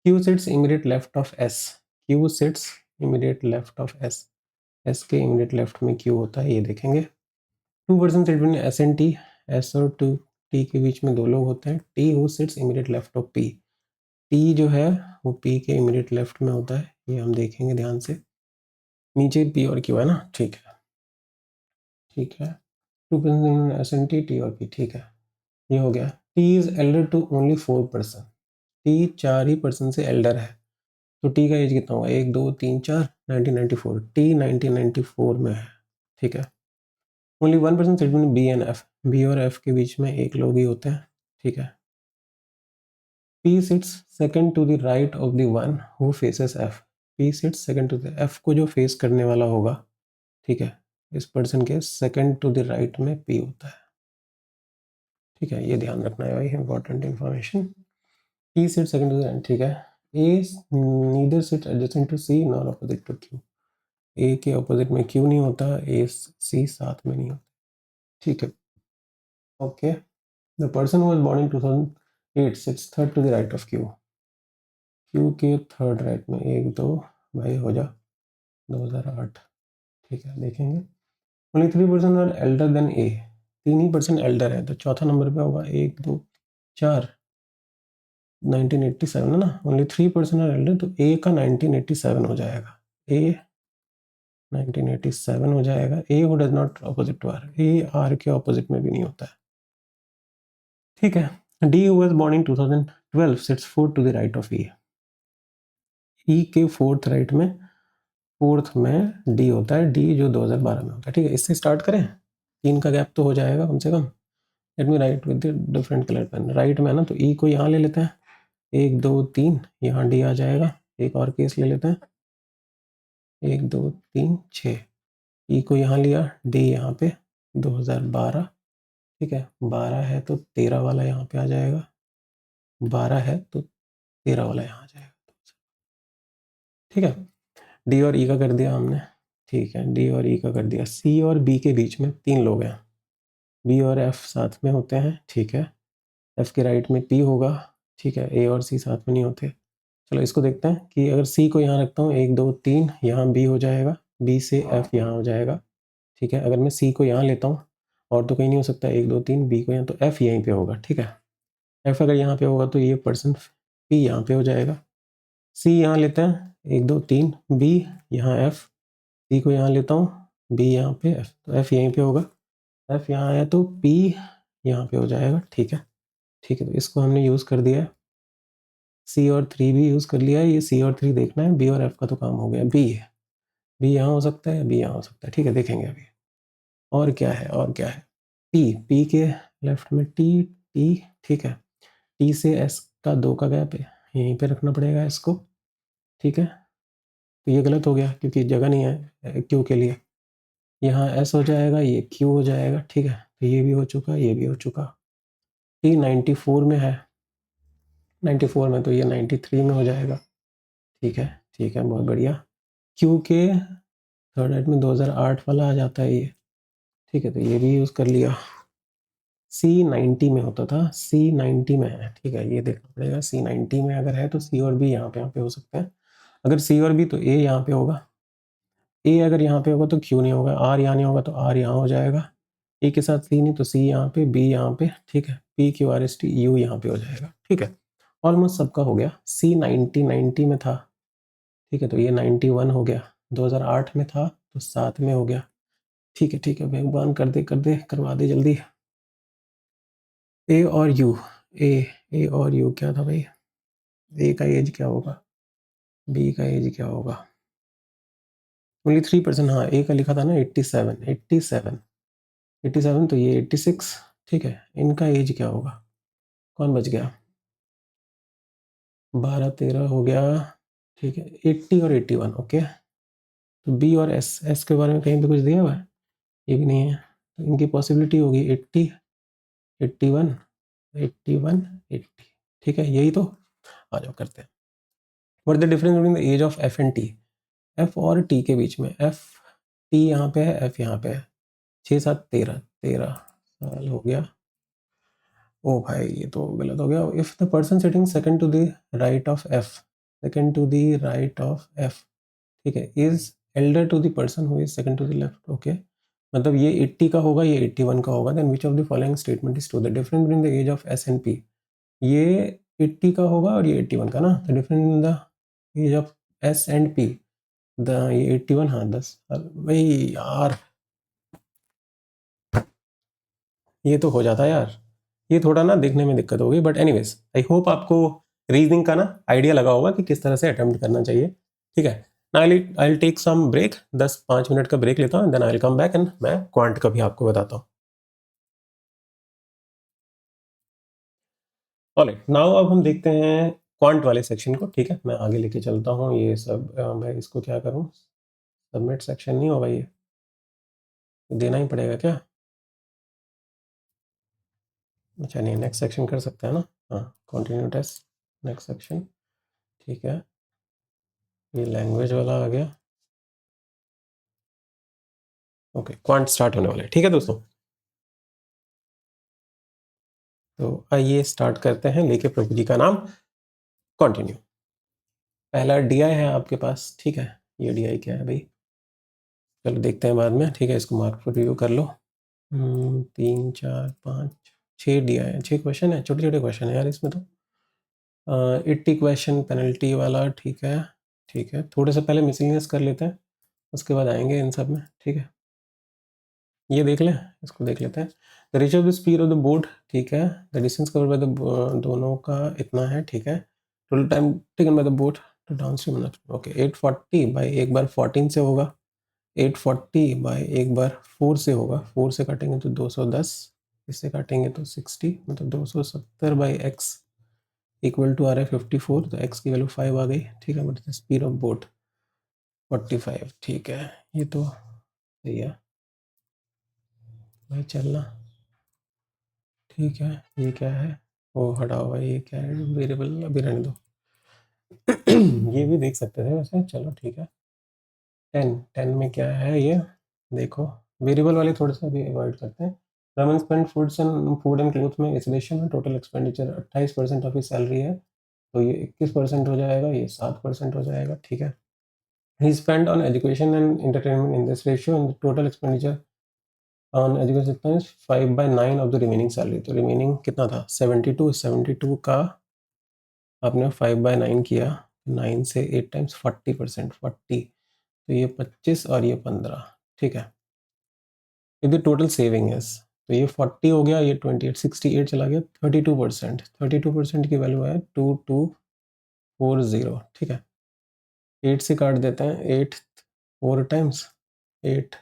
Q sits immediate left of S, Q sits immediate left of S, S के इमीडिएट लेफ्ट में क्यू होता है, ये देखेंगे। 2% sitting S and T, S और टू टी के बीच में 2 लोग होते हैं, T who sits immediate left of P, T जो है वो पी के इमीडिएट लेफ्ट में होता है, ये हम देखेंगे ध्यान से। नीचे पी और क्यू है ना, ठीक है, ठीक है। 2% एस एंड टी, टी और पी, ठीक है, ये हो गया। T is elder to only 4%, T 4 ही परसेंट से एल्डर है, तो टी का एज कितना होगा, 1 2 3 4, 1994, टी 1994 में है। ठीक है, only 1% sitting B and F, B और एफ के बीच में एक लोग ही होते हैं। ठीक है, P sits second to the right of the one who faces F, P sits second to the F को जो फेस करने वाला होगा, ठीक है, इस पर्सन के सेकंड टू द राइट में P होता है। ठीक है, ये ध्यान रखना है भाई, important information. P sits second to the right, ठीक है। A neither sits adjacent to C nor opposite to Q, A के ऑपोजिट में Q नहीं होता, A C साथ में नहीं होता। ठीक है, okay. The person was born in 2008 sits third to the right of Q, Q के थर्ड राइट में, 1 2 भाई हो जा, 2008। ठीक है, देखेंगे। Only 3% are elder than A, 3 ही परसेंट एल्डर है, तो चौथा नंबर पे होगा 1 2 4, 1987 है ना। ओनली 3% आर एल्डर, तो ए का 1987 हो जाएगा, ए 1987 हो जाएगा। A who does not opposite to R, A R के ऑपोजिट में भी नहीं होता है। ठीक है, D who was born in 2012 sits fourth to the right of E, E के फोर्थ राइट में, फोर्थ में डी होता है, डी जो 2012 में होता है। ठीक है, इससे स्टार्ट करें, 3 का गैप तो हो जाएगा कम से कम। Let me write with different colour pen, right में है ना, तो ई को यहाँ ले लेते हैं, 1 2 3, यहाँ डी आ जाएगा। एक और केस ले लेते हैं, 1 2 3 6, ई को यहाँ लिया, डी यहाँ पे 2012। ठीक है, 12 है तो 13 वाला यहाँ पे आ जाएगा, 12 है तो 13 वाला यहाँ आ जाएगा। ठीक है, डी और ई का कर दिया हमने। ठीक है, डी और ई का कर दिया। सी और बी के बीच में 3 लोग हैं, बी और एफ साथ में होते हैं। ठीक है, एफ के राइट में पी होगा। ठीक है, ए और सी साथ में नहीं होते। चलो इसको देखते हैं कि अगर सी को यहाँ रखता हूँ, 1 2 3, यहाँ बी हो जाएगा, बी से एफ यहाँ हो जाएगा। ठीक है, अगर मैं सी को यहाँ लेता हूँ, और तो कहीं नहीं हो सकता, 1 2 3 बी को यहाँ, तो एफ यहीं पे होगा। ठीक है, एफ अगर यहाँ पे होगा तो ये पर्सन पी यहाँ पे हो जाएगा। सी यहाँ लेते हैं, 1 2 3 बी, यहाँ एफ, सी को यहाँ लेता हूँ, बी यहाँ पे, एफ, तो एफ यहीं पे होगा। एफ यहाँ आया तो पी यहाँ पे हो जाएगा। ठीक है, ठीक है, तो इसको हमने यूज़ कर दिया है। सी और 3 भी यूज़ कर लिया है, ये सी और 3 देखना है, बी और एफ का तो काम हो गया। बी है, बी यहाँ हो सकता है, बी यहाँ हो सकता है। ठीक है, देखेंगे अभी और क्या है, और क्या है। पी, पी के लेफ्ट में टी, टी। ठीक है, टी से एस का 2 का गैप है, यहीं पे रखना पड़ेगा इसको। ठीक है, तो ये गलत हो गया क्योंकि जगह नहीं है क्यू के लिए, यहाँ एस हो जाएगा, ये क्यू हो जाएगा। ठीक है, तो ये भी हो चुका, ये भी हो चुका। टी 94 में है, 94 में, तो ये 93 में हो जाएगा। ठीक है, ठीक है, बहुत बढ़िया। क्यू के थर्ड राइट में 2008 वाला आ जाता है ये। ठीक है, तो ये भी यूज़ कर लिया। सी 90 में होता था, सी 90 में है। ठीक है, ये देखना पड़ेगा, सी 90 में अगर है तो सी और बी यहाँ पे हो सकते हैं। अगर सी और बी तो ए यहाँ पे होगा, ए अगर यहाँ पे होगा तो क्यू नहीं होगा, आर यहाँ नहीं होगा तो आर यहाँ हो जाएगा। ए के साथ सी नहीं तो सी यहाँ पे, बी यहाँ पे। ठीक है, P Q R S T U यहाँ पे हो जाएगा। ठीक है, ऑलमोस्ट सबका हो गया। सी 90 में था। ठीक है, तो ये 91 हो गया, 2008 में था तो 7 में हो गया। ठीक है, ठीक है, भगवान कर दे, कर दे, करवा दे जल्दी। ए और यू, ए और यू क्या था भाई, ए का एज क्या होगा, बी का एज क्या होगा। ओनली 3%, हाँ, ए का लिखा था ना 87, 87, 87, तो ये 86। ठीक है, इनका एज क्या होगा, कौन बच गया, 12 13 हो गया। ठीक है, 80 और 81, ओके। तो बी और एस, एस के बारे में कहीं पे कुछ दिया हुआ है? ये भी नहीं है। तो इनकी पॉसिबिलिटी होगी 80, 81, 81, 80, ठीक है, यही तो। आ जाओ करते हैं। What the difference between the age of F and T? F और टी के बीच में, एफ टी यहाँ पे है, एफ यहाँ पे है, 6 7 13, 13 साल हो गया। ओ भाई ये तो गलत हो गया। If the person sitting second to the right of F, second to the right of F, ठीक है, is elder to the person who is second to the left, okay. मतलब ये 80 का होगा, ये 81 का होगा, then which of the following statement is true? The difference between the age of S and P, ये 80 का होगा और ये 81 का ना। The difference in the age of S and P, the ये 81, हाँ 10 भाई यार, ये तो हो जाता है यार। ये थोड़ा ना देखने में दिक्कत होगी, बट एनीवेज आई होप आपको रीजनिंग का ना आइडिया लगा होगा कि किस तरह से अटेम्प्ट करना चाहिए, ठीक है। ना I take some break, 10-5 minute का ब्रेक लेता हूँ, then I will come back and मैं क्वांट का भी आपको बताता हूँ। ऑलराइट, नाउ अब हम देखते हैं क्वांट वाले सेक्शन को, ठीक है। मैं आगे लेके चलता हूँ ये सब। मैं इसको क्या करूँ, सबमिट सेक्शन नहीं होगा, ये देना ही पड़ेगा क्या? अच्छा नहीं, नेक्स्ट सेक्शन कर सकते हैं ना। हाँ, कंटिन्यू टेस्ट, नेक्स्ट सेक्शन, ठीक है। ये लैंग्वेज वाला आ गया, ओके। क्वांट स्टार्ट होने वाला है, ठीक है दोस्तों। तो आइए स्टार्ट करते हैं, लेके प्रभु जी का नाम, कंटिन्यू। पहला डी आई है आपके पास, ठीक है। ये डी आई क्या है भाई, चलो देखते हैं बाद में, ठीक है। इसको मार्क पर रिव्यू कर लो। 3 4 5 6 डी आई है, 6 क्वेश्चन है, छोटे छोटे क्वेश्चन है यार इसमें तो। 80 क्वेश्चन पेनल्टी वाला, ठीक है। ठीक है, थोड़े से पहले मिसलिनियस कर लेते हैं, उसके बाद आएंगे इन सब में, ठीक है। ये देख लें, इसको देख लेते हैं। The ratio of the speed of the boat, ठीक है। The distance cover by the दोनों का इतना है, ठीक है। Total time taken by the boat to downstream, okay. 840 by एक बार 14 से होगा, 840 बाई एक बार 4 से होगा, 4 से काटेंगे तो 210, इससे काटेंगे तो 60, मतलब 270 बाई एक्स इक्वल टू आ रहा है 54, तो एक्स की वैल्यू 5 आ गई, ठीक है। मतलब स्पीड ऑफ बोट 45, ठीक है। ये तो सही है भाई, चलना, ठीक है। ये क्या है, वो हटाओ भाई, ये क्या है, वेरिएबल अभी रहने दो। ये भी देख सकते थे वैसे, चलो ठीक है। 10 में क्या है ये, देखो वेरिएबल वाले थोड़े से अभी अवॉइड करते हैं। Raman spend food and cloth में इन्सुलेशन में total expenditure 28% of he salary है, तो ये 21% हो जाएगा, ये 7% हो जाएगा, ठीक है। He spend on education and entertainment in this ratio and total expenditure on education कितना है, 5/9 ऑफ द रिमेनिंग सैलरी। तो रिमेनिंग कितना था, 72 का आपने 5/9 किया, 9 से 8 टाइम्स 40%, 40, तो ये 25 और ये 15, ठीक है। यदि टोटल सेविंग है, तो ये 40 हो गया, ये 28, 68 चला गया, 32%, 32% की वैल्यू है 2240, ठीक है। 8 से काट देते हैं, 8 4 टाइम्स, 8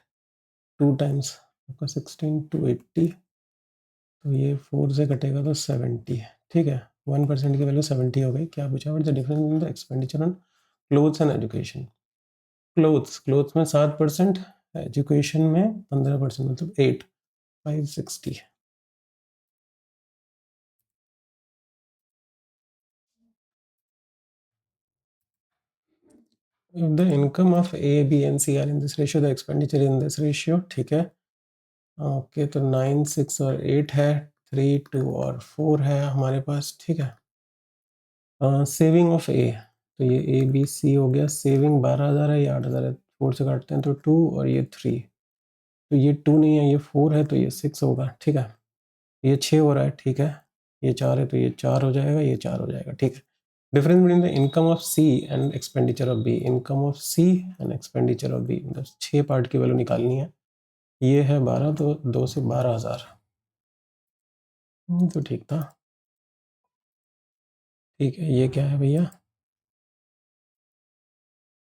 2 टाइम्स आपका 16 280, तो ये 4 से कटेगा तो 70, ठीक है। 1% की वैल्यू 70 हो गई। क्या पूछा, what the difference in the expenditure on clothes and education? Clothes में 7%, एजुकेशन में 15%, मतलब 8, 560। If the income of A, B and C are in this ratio, the expenditure in this ratio, ठीक है। ओके, तो 9 6 और 8 है, 3 2 और 4 है हमारे पास, ठीक है। सेविंग ऑफ ए, तो ये ए बी सी हो गया। सेविंग 12,000 है, ये 8,000 है, 4 से काटते हैं तो 2 और ये 3, तो ये 2 नहीं है, ये 4 है, तो ये 6 होगा, ठीक है। ये 6 हो रहा है, ठीक है। ये 4 है, तो ये 4 हो जाएगा, ये 4 हो जाएगा, ठीक है। Difference between the income of C and expenditure of B, income of C and expenditure of B, मतलब 6 पार्ट की वैल्यू निकालनी है। ये है 12, तो 2 से 12,000, तो ठीक था, ठीक है। ये क्या है भैया,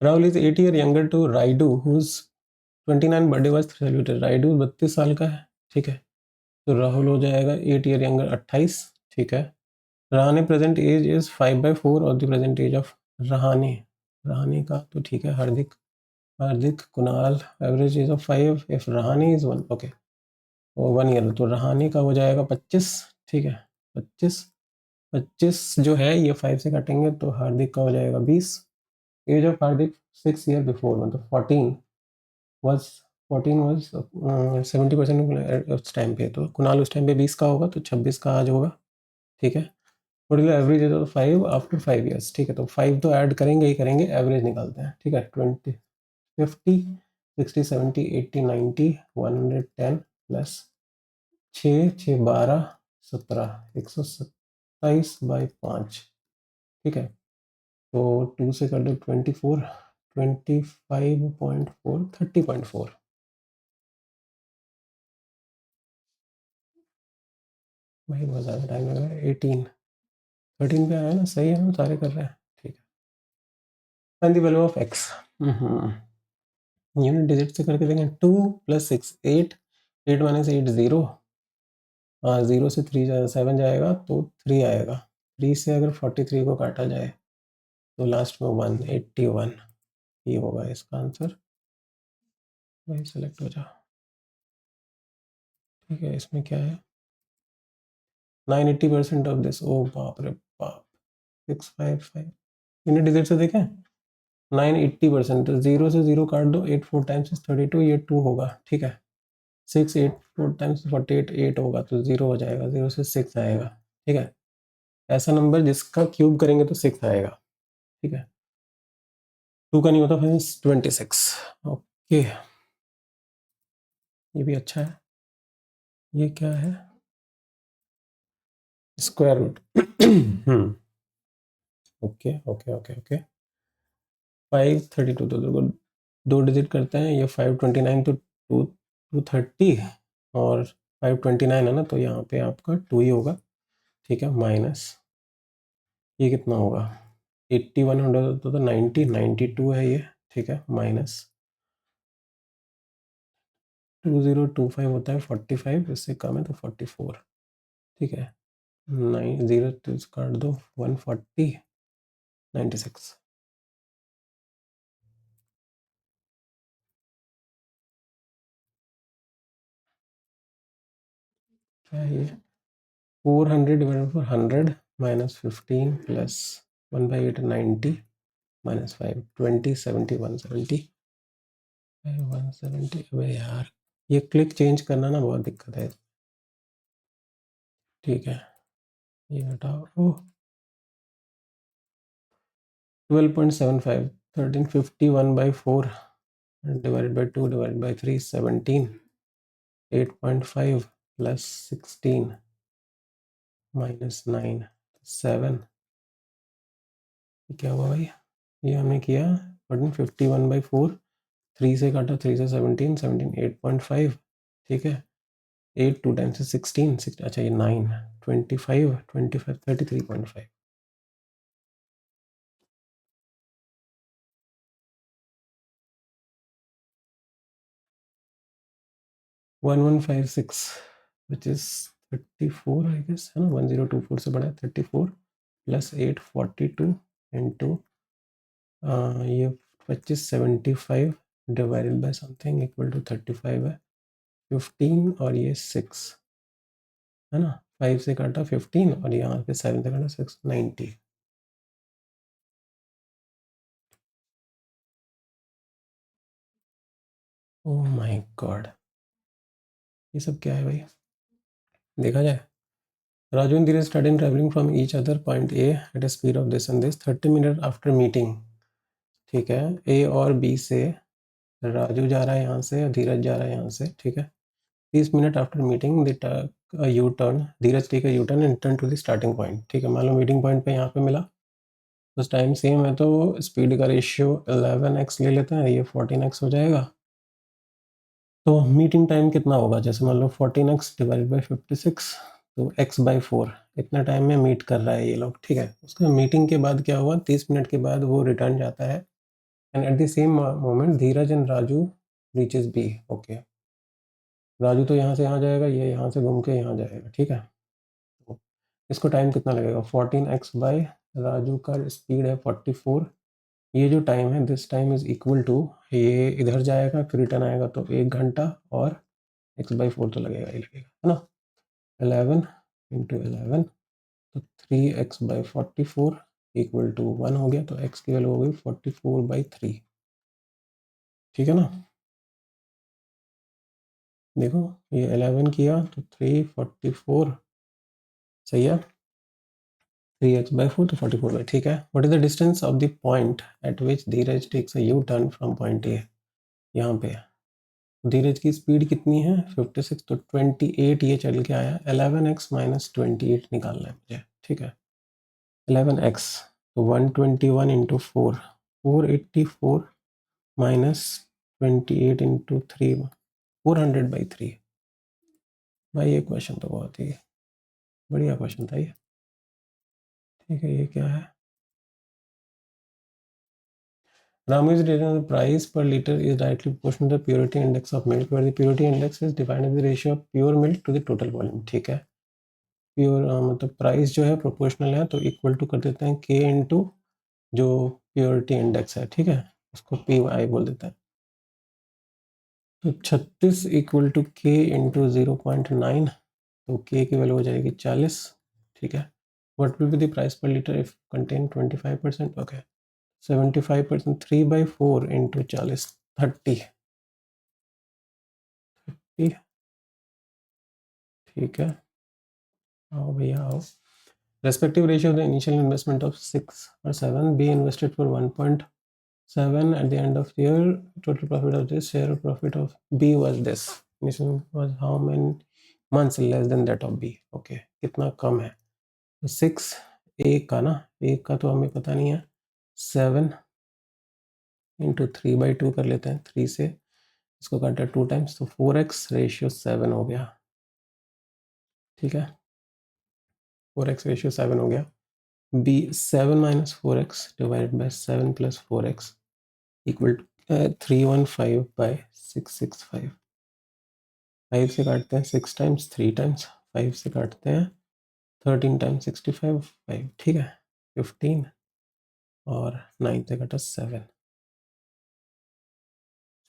Rahul is 8 year younger to Raidu whose 29 birthday was celebrated. Raidu 32 साल का है, ठीक है। तो राहुल हो जाएगा 8 ईयर यंगर, 28, ठीक है। रहाने प्रेजेंट एज इज 5/4 और the present age of Rahane, Rahane का तो ठीक है, Hardik Kunal, average age of 5, if Rahane is 1, okay, वो 1 ईयर, तो रहाने का हो जाएगा 25, ठीक है, 25 25 जो है ये 5 से काटेंगे तो हार्दिक का हो जाएगा 20। Age of Hardik 6 year before, मतलब 14 वाज 70% उस टाइम पे, तो कुणाल उस टाइम पे 20 का होगा, तो 26 का आज होगा, ठीक है। Average age of 5 after 5 years, ठीक है, तो 5 तो ऐड करेंगे ही करेंगे, एवरेज निकालते हैं, ठीक है। 20 50 60 70 80 90 110 प्लस 6 6 12 17 127/5, ठीक है। तो 2 से कर दो 24, 25.4 30.4, भाई बहुत ज़्यादा टाइम लग रहा है। 13 पे आया ना, सही है, हम सारे कर रहे हैं, ठीक है। Find the value of x, unit digit से करके देखें। 2 + 6 8, 8 - 8 0, 0 से 3 7 जाएगा तो 3 आएगा। 3 से अगर 43 को काटा जाए तो लास्ट में 181, ये होगा इसका आंसर। वही सेलेक्ट हो जा, ठीक है। इसमें क्या है, 980% ऑफ दिस, ओ बाप रे बाप, 655, यूनिट डिजिट से देखें 980%, तो 0 से 0 काट दो, 8 4 टाइम्स 32, ये 2 होगा, ठीक है। 6 8 4 टाइम्स 48, 8 होगा, तो 0 हो जाएगा, 0 से 6 आएगा, ठीक है। ऐसा नंबर जिसका क्यूब करेंगे तो 6 आएगा, ठीक है। 2 का नहीं होता फ्रेंड्स, 26, ओके। ये भी अच्छा है। ये क्या है, square root, okay okay okay okay. 532, तो देखो 2 डिजिट करते हैं, ये 529, तो 230, और 529 है ना, तो यहाँ पे आपका 2 ही होगा, ठीक है, माइनस ये कितना होगा, 8100, तो 90 92 है ये, ठीक है, माइनस 2025 होता है 45, इससे कम है तो 44, ठीक है। 9 0 तो काट दो, 140 96, क्या है ये, 400 डिवाइडेड 400 माइनस 15 प्लस 1/8 90 माइनस 5 20 70 170 170। अबे यार, ये क्लिक चेंज करना ना बहुत दिक्कत है, ठीक है, ये हटाओ। ओह, 12.75, 1351/4 divided by 2 divided by 3 17, 8.5 plus 16 minus 9 7, क्या हुआ भाई, ये हमने किया 1451/4, 3 से काटा, 3 से 17 17 8.5, ठीक है, 8 2 टाइम्स से 16 16, अच्छा ये 9 25 25 33.5, 1156 which is 34 I guess, है ना, 1024 से बड़ा है 34 प्लस 842 इंटू ये 2575 divided by something equal to 35 है, 15 और ये 6 है ना, 5 से काटा 15 और यहाँ पे 7 से काटा 6 90। ओह माय गॉड, ये सब क्या है भाई, देखा जाए। Raju and Dheeraj started traveling from each other point A at a speed of this and this 30 minutes after meeting, ठीक है। ए और बी से राजू जा रहा है यहाँ से, धीरज जा रहा है यहाँ से, ठीक है। 30 minute after meeting the U turn, Dhiraj take U turn and turn to the starting point, ठीक है। मान लो मीटिंग पॉइंट पे यहाँ पे मिला, उस टाइम सेम है तो स्पीड का रेशियो 11x ले लेते हैं, ये 14x हो जाएगा। तो मीटिंग टाइम कितना होगा, जैसे मान लो 14x डिवाइडेड बाई 56, तो x/4, इतना टाइम में मीट कर रहा है ये लोग, ठीक है। उसका मीटिंग के बाद क्या हुआ, 30 मिनट के बाद वो रिटर्न जाता है, and at the same moment Dhiraj and Raju reaches B, okay. Raju तो यहाँ से यहाँ जाएगा, ये यहाँ से घूम के यहाँ जाएगा, ठीक है। तो इसको टाइम कितना लगेगा, 14x बाई राजू का स्पीड है 44, ये जो टाइम है this time is equal to, ये इधर जाएगा फिर रिटर्न आएगा तो 1 घंटा और x/4 तो लगेगा ही लगेगा, है ना। 11 इंटू 11 तो 3x/44 इक्वल टू 1 हो गया, तो x की वैल्यू हो गई 44/3। ठीक है ना। देखो ये 11 किया तो 344, सही है। 3x/4 तो 44 ठीक है। What is the distance of the point at which Dhiraj takes a U turn from point A. यहाँ पे धीरज की स्पीड कितनी है 56, तो 28 ये चल के आया। 11x माइनस 28 निकालना है मुझे, ठीक है। 11x तो 121 इंटू 4, 484 माइनस 28 इंटू 3, 400/3। भाई ये क्वेश्चन तो बहुत ही बढ़िया क्वेश्चन था ये। ठीक है, ये क्या है। Ramu is written the price per liter is directly proportional to the purity index of milk, where the purity index is defined as the ratio of pure milk to the total volume। ठीक है। प्योर मतलब प्राइस जो है प्रोपोर्शनल है, तो इक्वल टू कर देते हैं के इंटू जो प्योरिटी इंडेक्स है, ठीक है, उसको पी वाई बोल देते हैं। तो 36 इक्वल टू के इंटू 0.9, तो के की वैल्यू हो जाएगी 40। ठीक है। What will be the price per litre if contain 25%। Okay, 75%, 3/4 into 40, 30। ठीक है, आओ भैया आओ। Respective ratio of the initial investment of 6 or 7 be invested for 1.7 at the end of the year. Total profit of this share of profit of B was this. Initial was how many months less than that of B? Okay, कितना कम है। तो 6 एक का ना, एक का तो हमें पता नहीं है। 7 इंटू 3/2 कर लेते हैं, 3 से इसको काटा 2 टाइम्स, तो 4x रेशियो 7 हो गया। ठीक है, 4x रेशियो 7 हो गया। B 7 minus 4x divided by 7 plus 4x equal 315/665। 5 से काटते हैं 6 टाइम्स, 3 टाइम्स, 5 से काटते हैं 13 टाइम्स 65, 5। ठीक है, 15 और 9 से काटा 7।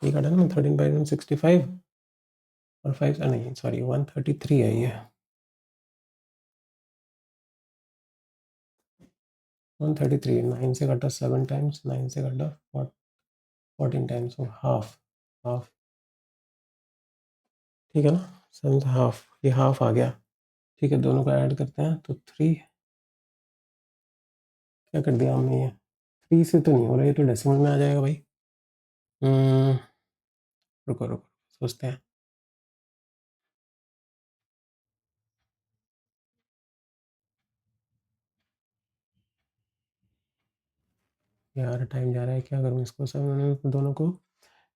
ये काटा ना 13/65 और 5 नहीं सॉरी 133 है ये। 133, 9 से काटा 7 टाइम्स, 9 से काटा 14 टाइम्स, और हाफ हाफ। ठीक है ना, 7 से हाफ, ये हाफ आ गया। ठीक है, दोनों को ऐड करते हैं तो 3, क्या कर दिया हमने ये, 3 से तो नहीं हो रहा, ये तो डेसिमल में आ जाएगा भाई। रुको रुको सोचते हैं। यार टाइम जा रहा है, क्या करूँ इसको, सब दोनों को।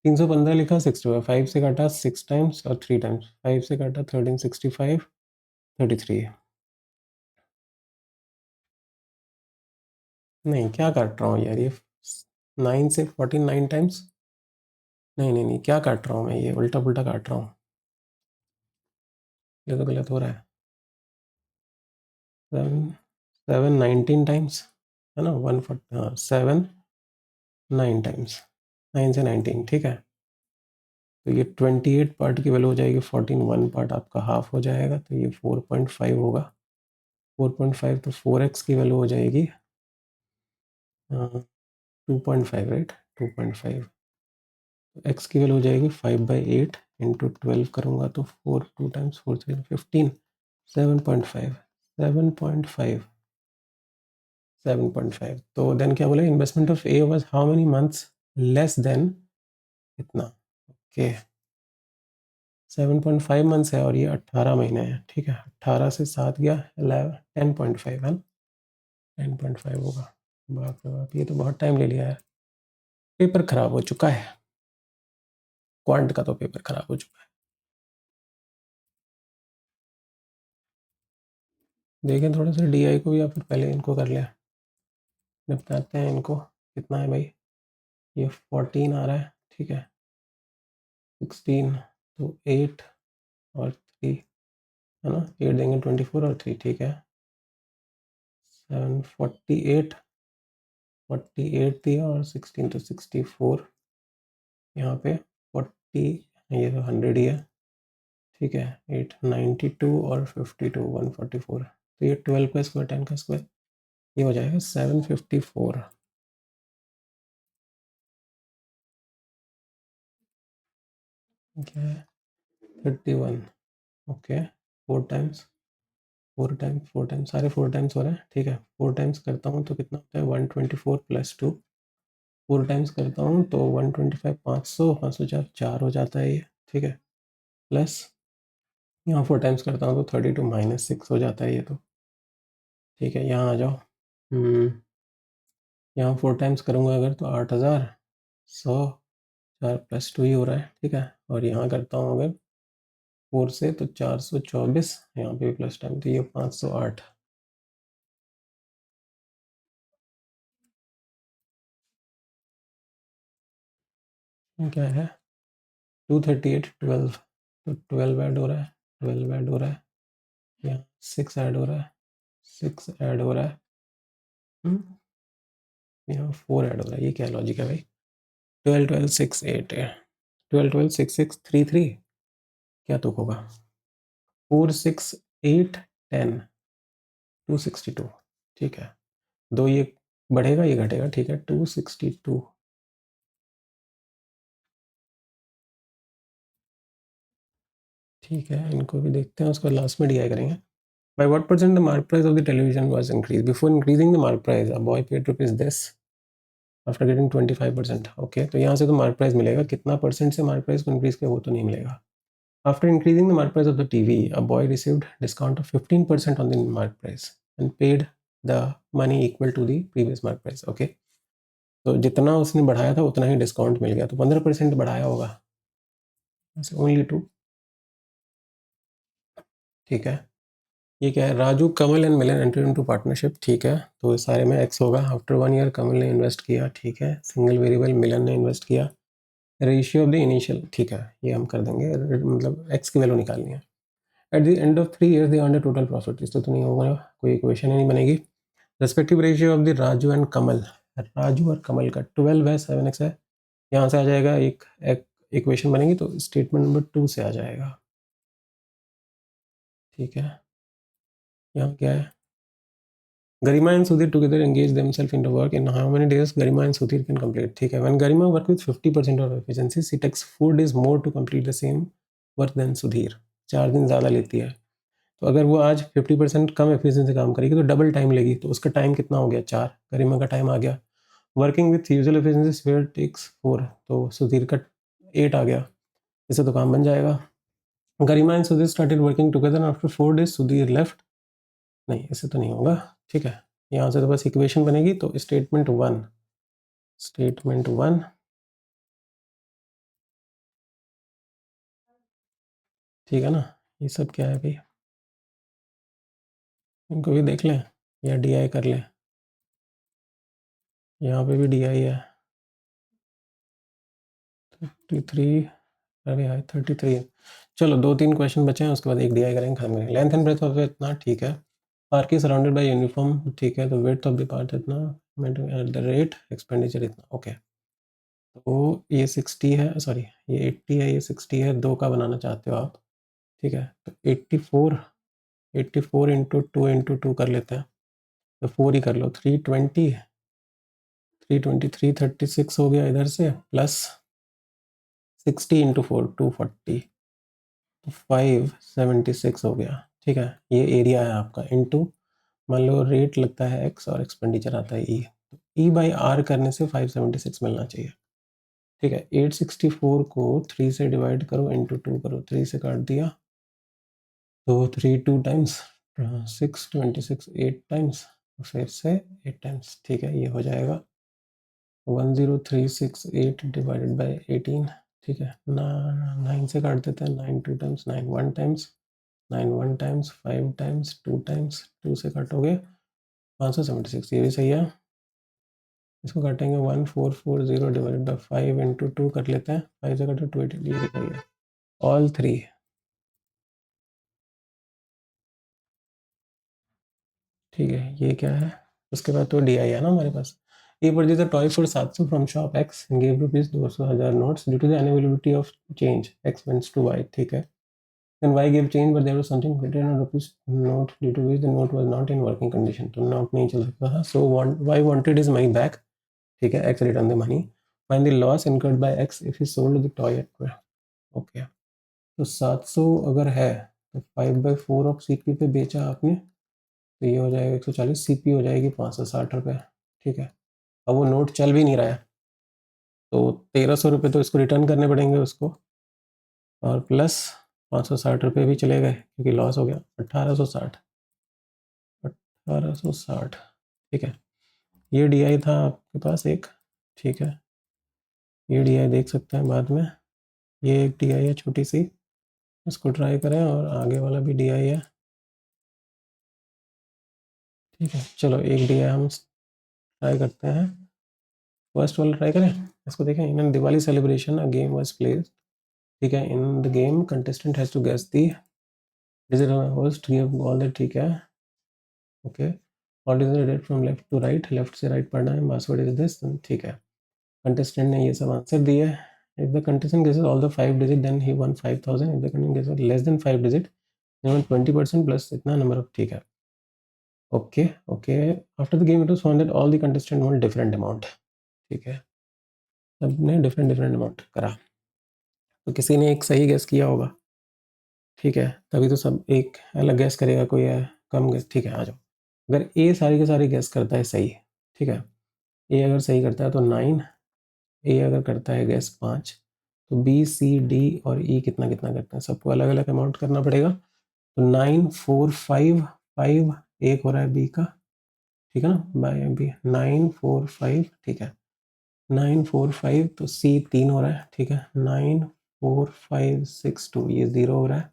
315 लिखा, 65, 5 से काटा 6 टाइम्स और 3 टाइम्स, 5 से काटा 1365, 33। नहीं क्या काट रहा हूँ यार ये, 9 से 49 टाइम्स, नहीं नहीं नहीं, क्या काट रहा हूँ मैं, ये उल्टा पुल्टा काट रहा हूँ, ये तो गलत हो रहा है। 7 19 टाइम्स है ना, 140, हाँ 7 9 टाइम्स, 9 से 19। ठीक है, तो ये 28 पार्ट की वैल्यू हो जाएगी 14, 1 पार्ट आपका हाफ हो जाएगा, तो ये 4.5 होगा। 4.5 तो 4x की वैल्यू हो जाएगी 2.5, राइट, 2.5। x की वैल्यू हो जाएगी 5/8 इंटू 12 करूँगा तो 4, 2 टाइम्स 4 3 15, 7.5, 7.5, 7.5। तो देन क्या बोले, investment of A was how many months less than इतना। ओके, 7.5 मंथ्स है और ये 18 महीने हैं। ठीक है, 18 से 7 गया 11, 10.5 है ना, 10.5 होगा। बाप रे बाप, ये तो बहुत टाइम ले लिया है। पेपर खराब हो चुका है, क्वांट का तो पेपर खराब हो चुका है। देखें थोड़ा सा डीआई को, या फिर पहले इनको कर लिया, निपटाते हैं इनको। कितना है भाई, ये 14 आ रहा है। ठीक है, 16 तो 8 और 3 है ना, 8 देंगे 24 और 3। ठीक है, 748 48 दिया और 16 तो 64, यहाँ पे 40, ये तो 100 ही है, ठीक है, 892 और 52 144, तो ये 12 का स्क्वायर 10 का स्क्वायर, ये हो जाएगा 754। क्या है 31, ओके, 4 टाइम्स 4 टाइम्स सारे 4 टाइम्स हो रहे हैं, ठीक है, 4 टाइम्स करता हूँ तो कितना होता है 124 प्लस 2, 4 टाइम्स करता हूँ तो 125, 500 500 4 हो जाता है ये, ठीक है, प्लस यहाँ 4 टाइम्स करता हूँ तो 32 -6 हो जाता है ये तो, ठीक है, यहाँ आ जाओ, यहाँ 4 टाइम्स करूँगा अगर तो 8100, 4 + 2 ही हो रहा है, ठीक है, और यहाँ करता हूँ अगर 4 से तो 424, यहाँ पे भी प्लस टाइम तो ये 508, क्या है 238 12, तो 12 ऐड हो रहा है, 12 ऐड हो रहा है, यहाँ 6 ऐड हो रहा है, 6 ऐड हो रहा है, यहाँ 4 ऐड हो रहा है, ये क्या लॉजिक है भाई, 12 12 6 8 है, 12 12 6 6 3 3, क्या तुक होगा, 4 6 8 10 262, ठीक है, दो ये बढ़ेगा ये घटेगा, ठीक है, 262, ठीक है, इनको भी देखते हैं, उसको लास्ट में डीआई करेंगे। By what percent the mark price of the television was increased? Before increasing the mark price, a boy paid rupees this after getting 25%. Okay, तो यहाँ से तो mark price मिलेगा, कितना परसेंट से mark price को increase किया वो तो नहीं मिलेगा। After increasing the mark price of the TV, a boy received discount of 15% on the mark price and paid the money equal to the previous mark price. Okay, तो जितना उसने बढ़ाया था उतना ही डिस्काउंट मिल गया, तो 15% बढ़ाया होगा, ओनली 2, ठीक है, ये क्या है, Raju Kamal and Milan enter into partnership, ठीक है, तो सारे में एक्स होगा, आफ्टर 1 ईयर कमल ने इन्वेस्ट किया, ठीक है, सिंगल वेरिएबल मिलन ने इन्वेस्ट किया, रेशियो ऑफ द इनिशियल, ठीक है, ये हम कर देंगे, मतलब एक्स की वैल्यू निकालनी है, at the end of 3 years they earn total profit, इस तो नहीं होगा, कोई इक्वेशन ही नहीं बनेगी, respective ratio of the Raju and Kamal, Raju और कमल का 12 है 7x है, यहाँ से आ जाएगा एक इक्वेशन बनेगी, तो स्टेटमेंट नंबर 2 से आ जाएगा, ठीक है, यहाँ क्या है, Garima and Sudhir together engage themselves into work. In how many days Garima and Sudhir can complete? ठीक है. When Garima work with 50% of efficiency, she takes 4 days more to complete the same work than Sudhir. 4 दिन ज़्यादा लेती है. तो अगर वो आज 50% कम एफिशिएंसी काम करेगी तो डबल टाइम लेगी, तो उसका टाइम कितना हो गया 4, गरिमा का टाइम आ गया, working with usual efficiency spare takes 4, तो सुधीर का 8 आ गया, इससे तो काम बन जाएगा, Garima and Sudhir started working together after 4 days Sudhir left, नहीं इससे तो नहीं होगा, ठीक है, यहाँ से तो बस इक्वेशन बनेगी, तो स्टेटमेंट 1 ठीक है ना, ये सब क्या है भाई, इनको भी देख लें या डीआई कर लें, यहाँ पे भी डीआई है 33, अरे यार 33 है, चलो 2-3 क्वेश्चन बचे हैं, उसके बाद एक डीआई करेंगे, खत्म करेंगे, लेंथ एंड ब्रेथ ऑफ इतना, ठीक है, park is surrounded by uniform, ठीक है, तो विड्थ ऑफ द पार्क इतना, एट द रेट एक्सपेंडिचर इतना, ओके, तो ये 60 है, सॉरी ये 80 है, ये 60 है, 2 का बनाना चाहते हो आप, ठीक है, तो 84 इंटू 2 कर लेते हैं, तो 4 ही कर लो, 320 336 हो गया इधर से, प्लस 60 इंटू 4 240, तो 576 हो गया, ठीक है, ये एरिया है आपका, इंटू मान लो रेट लगता है एक्स और एक्सपेंडिचर आता है ई, तो ई बाई आर करने से 576 मिलना चाहिए, ठीक है, 864 को 3 से डिवाइड करो, इंटू 2 करो, 3 से काट दिया, तो 3 2 टाइम्स 626 8 टाइम्स, फिर से 8 टाइम्स, ठीक है, ये हो जाएगा 10368 डिवाइडेड बाय 18, ठीक है, 9 से काट देते हैं, 9 2 times 9 1 times 9 1 times 5 times 2 times 2 से काटोगे 576, ये भी सही है, इसको काटेंगे 1440 डिवाइडेड बाय 5 इंटू 2 कर लेते हैं, 5 से काटो 280, ये भी सही है, ऑल 3, ठीक है, ये क्या है, उसके बाद तो डी आई है ना हमारे पास, A purchased a toy for 700 from shop X and gave rupees 200,000 notes. Due to the unavailability of change, X went to Y. ठीक है. Then Y gave change, but there was something written on rupees note due to which the note was not in working condition. तो note नहीं चल सकता था. So Y wanted his money back. ठीक है. X returned the money. Find the loss incurred by X if he sold the toy at 12. Okay. तो 700 अगर है तो 5/4 ऑफ CP पे बेचा आपने तो ये हो जाएगा 140. CP हो जाएगी 560 रुपये. ठीक है. अब वो नोट चल भी नहीं रहा है तो 1300 रुपये तो इसको रिटर्न करने पड़ेंगे उसको, और प्लस 560 रुपये भी चले गए क्योंकि लॉस हो गया. 1860. ठीक है. ये DI था आपके पास एक. ठीक है. ये DI देख सकते हैं बाद में. ये एक DI है छोटी सी, इसको ट्राई करें, और आगे वाला भी DI है. ठीक है. चलो एक DI हम ट्राई करते हैं. फर्स्ट वाला ट्राई करें. इसको देखें. In Diwali celebration a game was played. ठीक है. In the game contestant has to guess the digit host give all the. ठीक है. Okay. All is read from left to right. Left से राइट पढ़ना है. Password is this. ठीक है. कंटेस्टेंट ने ये सब आंसर दिए. If the contestant guesses all the 5 digit then he won 5000. If the contestant guesses less then 5 digit he won 20% plus इतना नंबर ऑफ. ठीक है. Okay. Okay. After the game it was found that all the contestant won different amount. ठीक है. सबने डिफरेंट डिफरेंट अमाउंट करा. तो किसी ने एक सही गेस किया होगा. ठीक है. तभी तो सब एक अलग गैस करेगा, कोई है कम गैस. ठीक है. आ जाओ. अगर ए सारी के सारी गैस करता है सही. ठीक है. ए अगर सही करता है तो 9. ए अगर करता है गैस 5. तो बी सी डी और ई कितना कितना करते हैं. सबको अलग अलग अमाउंट करना पड़ेगा. तो 9 4 5 5 एक हो रहा है बी का. ठीक है ना. By B 9 4 5. ठीक है. 9 4 5 तो सी 3 हो रहा है. ठीक है. 9 4 5 6 2 ये 0 हो रहा है.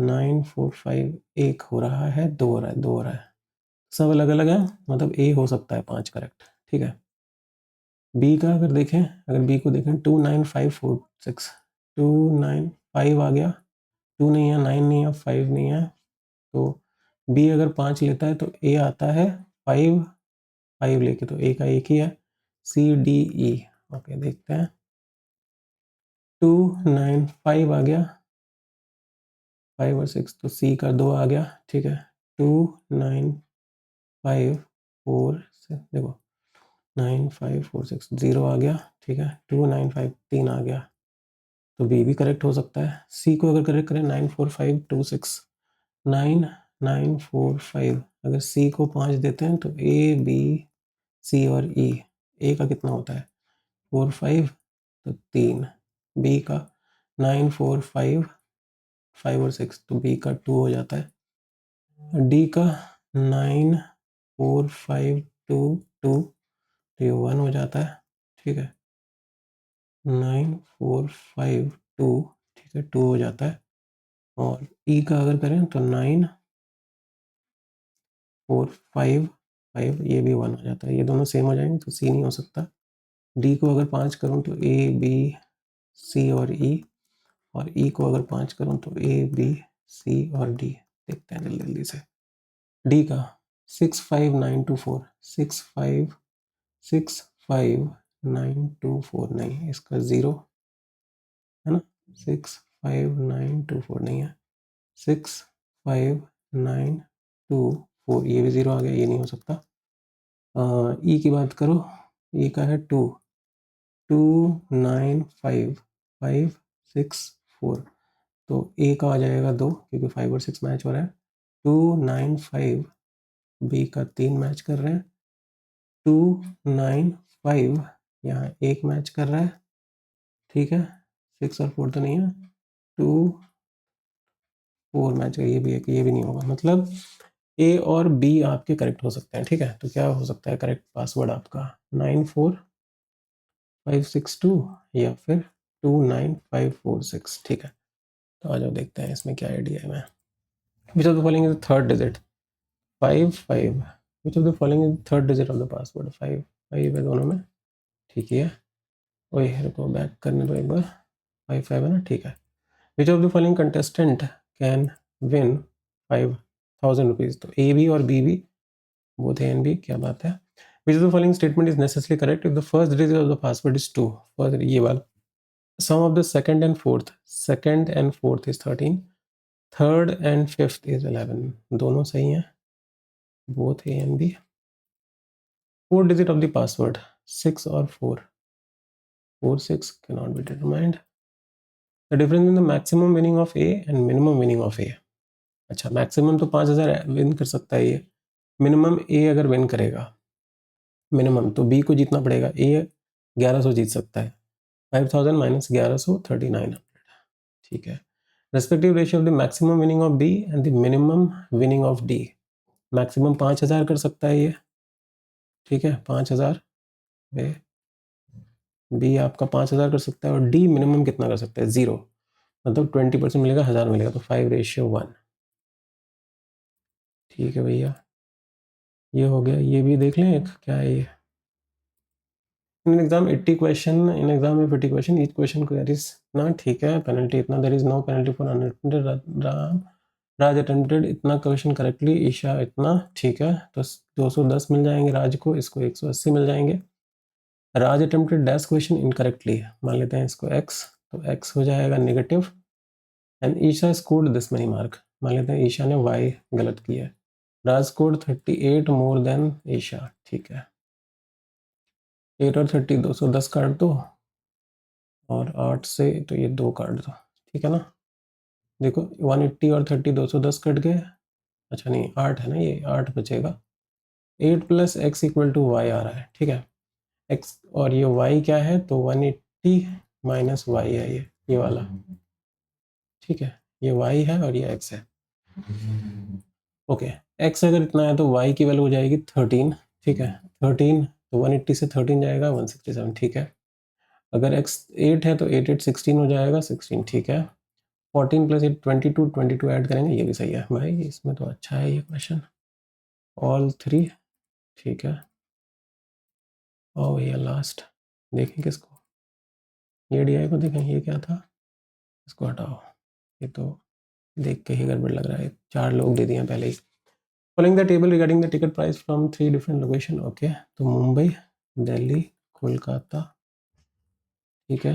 9 4 5 1 हो रहा है. 2 हो रहा है. 2 हो रहा है. सब अलग अलग है. मतलब ए हो सकता है 5 करेक्ट. ठीक है. बी का अगर देखें, अगर बी को देखें 2 9 5 4 6. 2 9 5 आ गया. 2 नहीं है, 9 नहीं है, 5 नहीं है. तो बी अगर 5 लेता है तो ए आता है 5 5 लेके. तो ए का एक ही है. C D E. ओके देखते हैं. 2 9 5 आ गया. 5 और 6 तो सी का 2 आ गया. ठीक है. 2 9 5 4 देखो 9 5 4 6 0 आ गया. ठीक है. 2 9 5 3 आ गया. तो बी भी करेक्ट हो सकता है. सी को अगर करेक्ट करें 9 4 5 2 6 9 9 4 5. अगर सी को 5 देते हैं तो ए बी सी और ई. ए का कितना होता है 4 5 तो 3. बी का 9 4 5 5 और 6 तो बी का 2 हो जाता है. डी का 9 4 5 2 2 तो ये 1 हो जाता है. ठीक है. 9 4 5 2. ठीक है. 2 हो जाता है. और ई का अगर करें तो 9 4 5 5 ये भी 1 हो जाता है. ये दोनों सेम हो जाएंगे तो सी नहीं हो सकता. डी को अगर 5 करूँ तो ए बी सी और ई. और ई को अगर 5 करूँ तो ए बी सी और डी. देखते हैं जल्दी जल्दी से. डी का 6 5 9 2 4. 6 5 6 5 9 2 4 नहीं. इसका 0 है ना. 6 5 9 2 4 नहीं है. 6 5 9 2 4 ये भी 0 आ गया. ये नहीं हो सकता. ई की बात करो. ई का है 2 2 9 5 5 6 4. तो ए का आ जाएगा 2 क्योंकि 5 और 6 मैच हो रहा है. 2 9 5 बी का 3 मैच कर रहे हैं. 2 9 5 यहाँ एक मैच कर रहा है. ठीक है. 6 और 4 तो नहीं है. 2 4 मैच. ये भी एक, ये भी नहीं होगा. मतलब ए और बी आपके करेक्ट हो सकते हैं. ठीक है. तो क्या हो सकता है करेक्ट पासवर्ड आपका 9 4 5 6 2 या फिर 2 9 5 4 6. ठीक है. तो आ जाओ देखते हैं इसमें क्या आइडिया है. मैं विच of the following is third digit 5 5. Which of the following is third digit of the password 5 5 है दोनों में. ठीक है. ओए रुको बैक करने दो एक बार. 5 5 है ना. ठीक है. Which of the following contestant can win 5000 rupees. तो ए बी और बी भी बोथ ए एंड बी. क्या बात है. Which of the following statement is necessary correct if the first digit of the password is 2, first ये वाला। Sum of the second and fourth is 13, third and fifth is 11, दोनों सही हैं, both A and B. Fourth digit of the password 6 और 4, 4 6 cannot be determined. The difference in the maximum winning of A and minimum winning of A. अच्छा, मैक्सिमम तो 5000 विन कर सकता है ये, मिनिमम ए अगर विन करेगा मिनिमम तो बी को जीतना पड़ेगा। ए 1100 जीत सकता है, 5000 माइनस 1100 3900, ठीक है। Respective ratio of the maximum winning of B and the minimum winning of D. Maximum 5000 कर सकता है ये, ठीक है, 5000 बी आपका 5000 कर सकता है, और डी मिनिमम कितना कर सकता है 0, मतलब 20% मिलेगा, 1000 मिलेगा, तो 5:1। ठीक है भैया, ये हो गया। ये भी देख लें एक, क्या है ये। In exam 80 question, in exam में 50 क्वेश्चन, ईच क्वेश्चन को देयर इज ना, ठीक है, पेनल्टी इतना, there is no penalty for unattempted. Raj attempted इतना क्वेश्चन करेक्टली, ईशा इतना, ठीक है, तो 210 मिल जाएंगे राज को, इसको 180 मिल जाएंगे। Raj attempted dash question incorrectly, मान लेते हैं इसको x, तो x हो जाएगा negative, and Isha scored this many mark, मान लेते हैं ईशा ने y गलत किया है। Raj scored 38 more than Isha, ठीक है। 8 और 30 210 काट दो, और 8 से तो ये 2 काट दो, ठीक है ना। देखो 180 और 30 210 कट गए, अच्छा नहीं 8 है ना, ये 8 बचेगा। 8 plus X equal to Y आ रहा है, ठीक है। एक्स और ये वाई क्या है, तो 180 माइनस वाई है ये वाला, ठीक है। ये वाई है और ये एक्स है, ओके। एक्स अगर इतना है तो वाई की वैल्यू हो जाएगी 13, ठीक है। 13 तो 180 से 13 जाएगा 167, ठीक है। अगर एक्स 8 है तो 8 8 16 हो जाएगा 16, ठीक है। 14 प्लस 8 22, 22 ऐड करेंगे, ये भी सही है भाई, इसमें तो अच्छा है ये क्वेश्चन, ऑल 3, ठीक है। और भैया लास्ट देखें किसको, ये डी को देखें, ये क्या था, इसको हटाओ, ये तो देख के ही गड़बड़ लग रहा है, 4 लोग दे दिए पहले ही। Following the table regarding the ticket price from 3 different location, okay. तो मुंबई, दिल्ली, कोलकाता, ठीक है,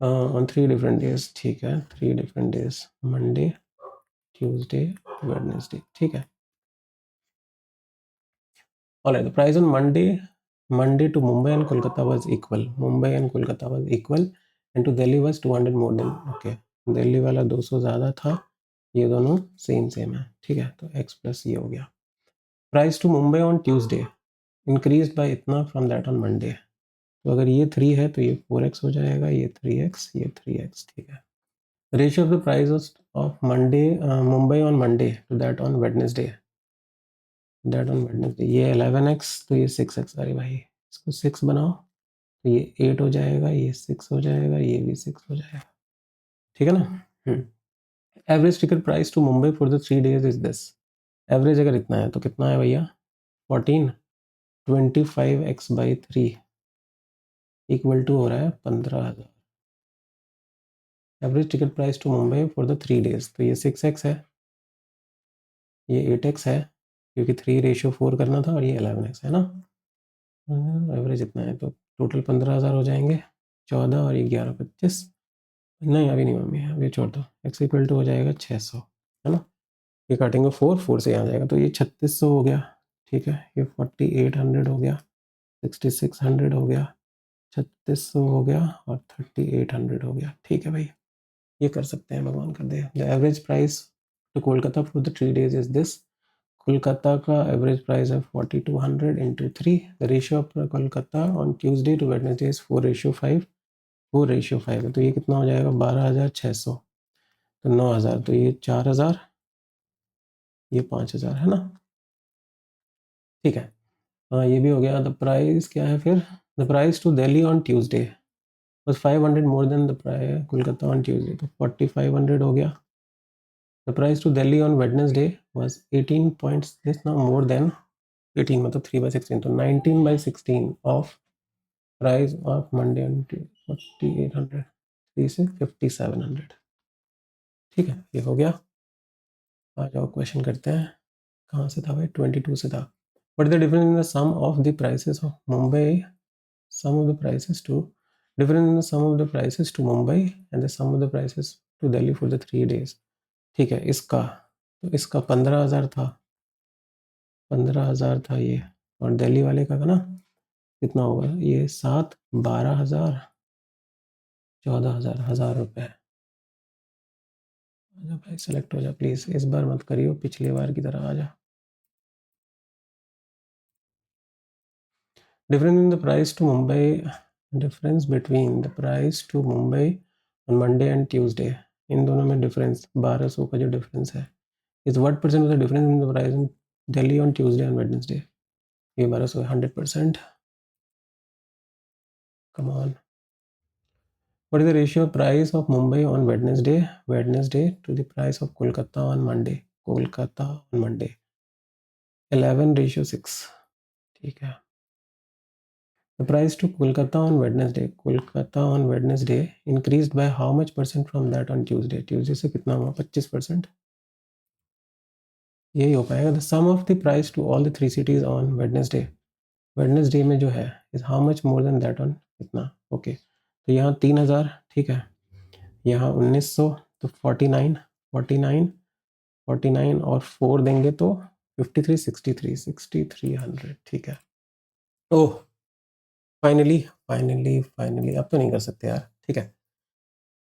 ऑन 3 डिफरेंट डेज, ठीक है, 3 different days, Monday, Tuesday, Wednesday, ठीक है। Alright, the price on Monday to Mumbai and Kolkata was equal. Mumbai and Kolkata was equal, and to Delhi was 200 more than, okay. Delhi वाला 200 ज़्यादा था, ये दोनों सेम है, ठीक है। तो x प्लस ये हो गया। Price to Mumbai on Tuesday increase by इतना फ्रॉम दैट ऑन मंडे, तो अगर ये 3 है तो ये 4x हो जाएगा, ये 3x, ये 3x, ठीक है। Ratio of the price of Monday, Mumbai on Monday to that on Wednesday, ये 11x, तो ये 6x, अरे भाई इसको 6 बनाओ, तो ये 8 हो जाएगा, ये 6 हो जाएगा, ये भी 6 हो जाएगा, ठीक है ना। Average ticket price to Mumbai for the 3 days is this. Average अगर इतना है तो कितना है भैया, 14, 25x बाई 3 इक्वल टू हो रहा है 15,000। Average ticket price to Mumbai for the 3 days, तो ये 6x है, ये 8x है, क्योंकि 3:4 करना था, और ये 11x है ना। एवरेज इतना है तो टोटल 15,000 हो जाएंगे, 14 और ये 11 25, नहीं अभी नहीं मम्मी, अभी छोड़ दो। x इक्वल टू हो जाएगा 600, है ना। ये काटेंगे 4 से यहाँ जाएगा, तो ये 3600 हो गया, ठीक है। ये 4800 हो गया, 6600 हो गया, 3600 हो गया, और 3800 हो गया, ठीक है भाई। ये कर सकते हैं, भगवान कर दे। The average price to Kolkata for the 3 days is this. Kolkata का एवरेज प्राइस है 4200 into 3। The ratio of Kolkata on Tuesday to Wednesday is 4:5, 4:5 है, तो ये कितना हो जाएगा 12,600, तो 9,000, तो ये 4,000, ये 5,000, है ना, ठीक है। हाँ ये भी हो गया। द प्राइस क्या है फिर, the price to Delhi on Tuesday was 500 more than the price Kolkata on Tuesday, तो 4,500 हो गया। The price to Delhi on Wednesday was 18 points, this now more than 18, मतलब 3/16, तो 19/16 of price of Monday on 4,800, 3 से 5,700, ठीक है। ये हो गया। आ जाओ क्वेश्चन करते हैं, कहाँ से था भाई, 22 से था। What is the difference in the sum of the prices of Mumbai? Sum of the prices to difference in the sum of the prices to Mumbai and the sum of the prices to Delhi for the 3 days. ठीक है, इसका तो इसका 15,000 था, 15,000 था ये, और दिल्ली वाले का ना कितना होगा ये 7, 12,000, 14,000, 1,000 रुपये। आजा भाई सेलेक्ट हो जा प्लीज, इस बार मत करियो पिछली बार की तरह, आजा। Difference in the price to Mumbai, difference between the price to Mumbai on Monday and Tuesday, इन दोनों में डिफरेंस 1200 का जो डिफरेंस है is what percent of the difference in the price in Delhi on Tuesday and Wednesday. ये 1200 100%। Come on. What is the ratio of price of Mumbai on Wednesday to the price of Kolkata on Monday? Kolkata on Monday 11:6। ठीक है। The price to Kolkata on Wednesday increased by how much percent from that on Tuesday? Tuesday से कितना हुआ? 25%। यही हो पाएगा। The sum of the price to all the 3 cities on Wednesday में जो है is how much more than that on कितना? ओके तो यहाँ 3,000, ठीक है, यहाँ 1,900, तो 49 और 4 देंगे तो 53, 6300। ठीक है। ओह फाइनली अब तो नहीं कर सकते यार। ठीक है,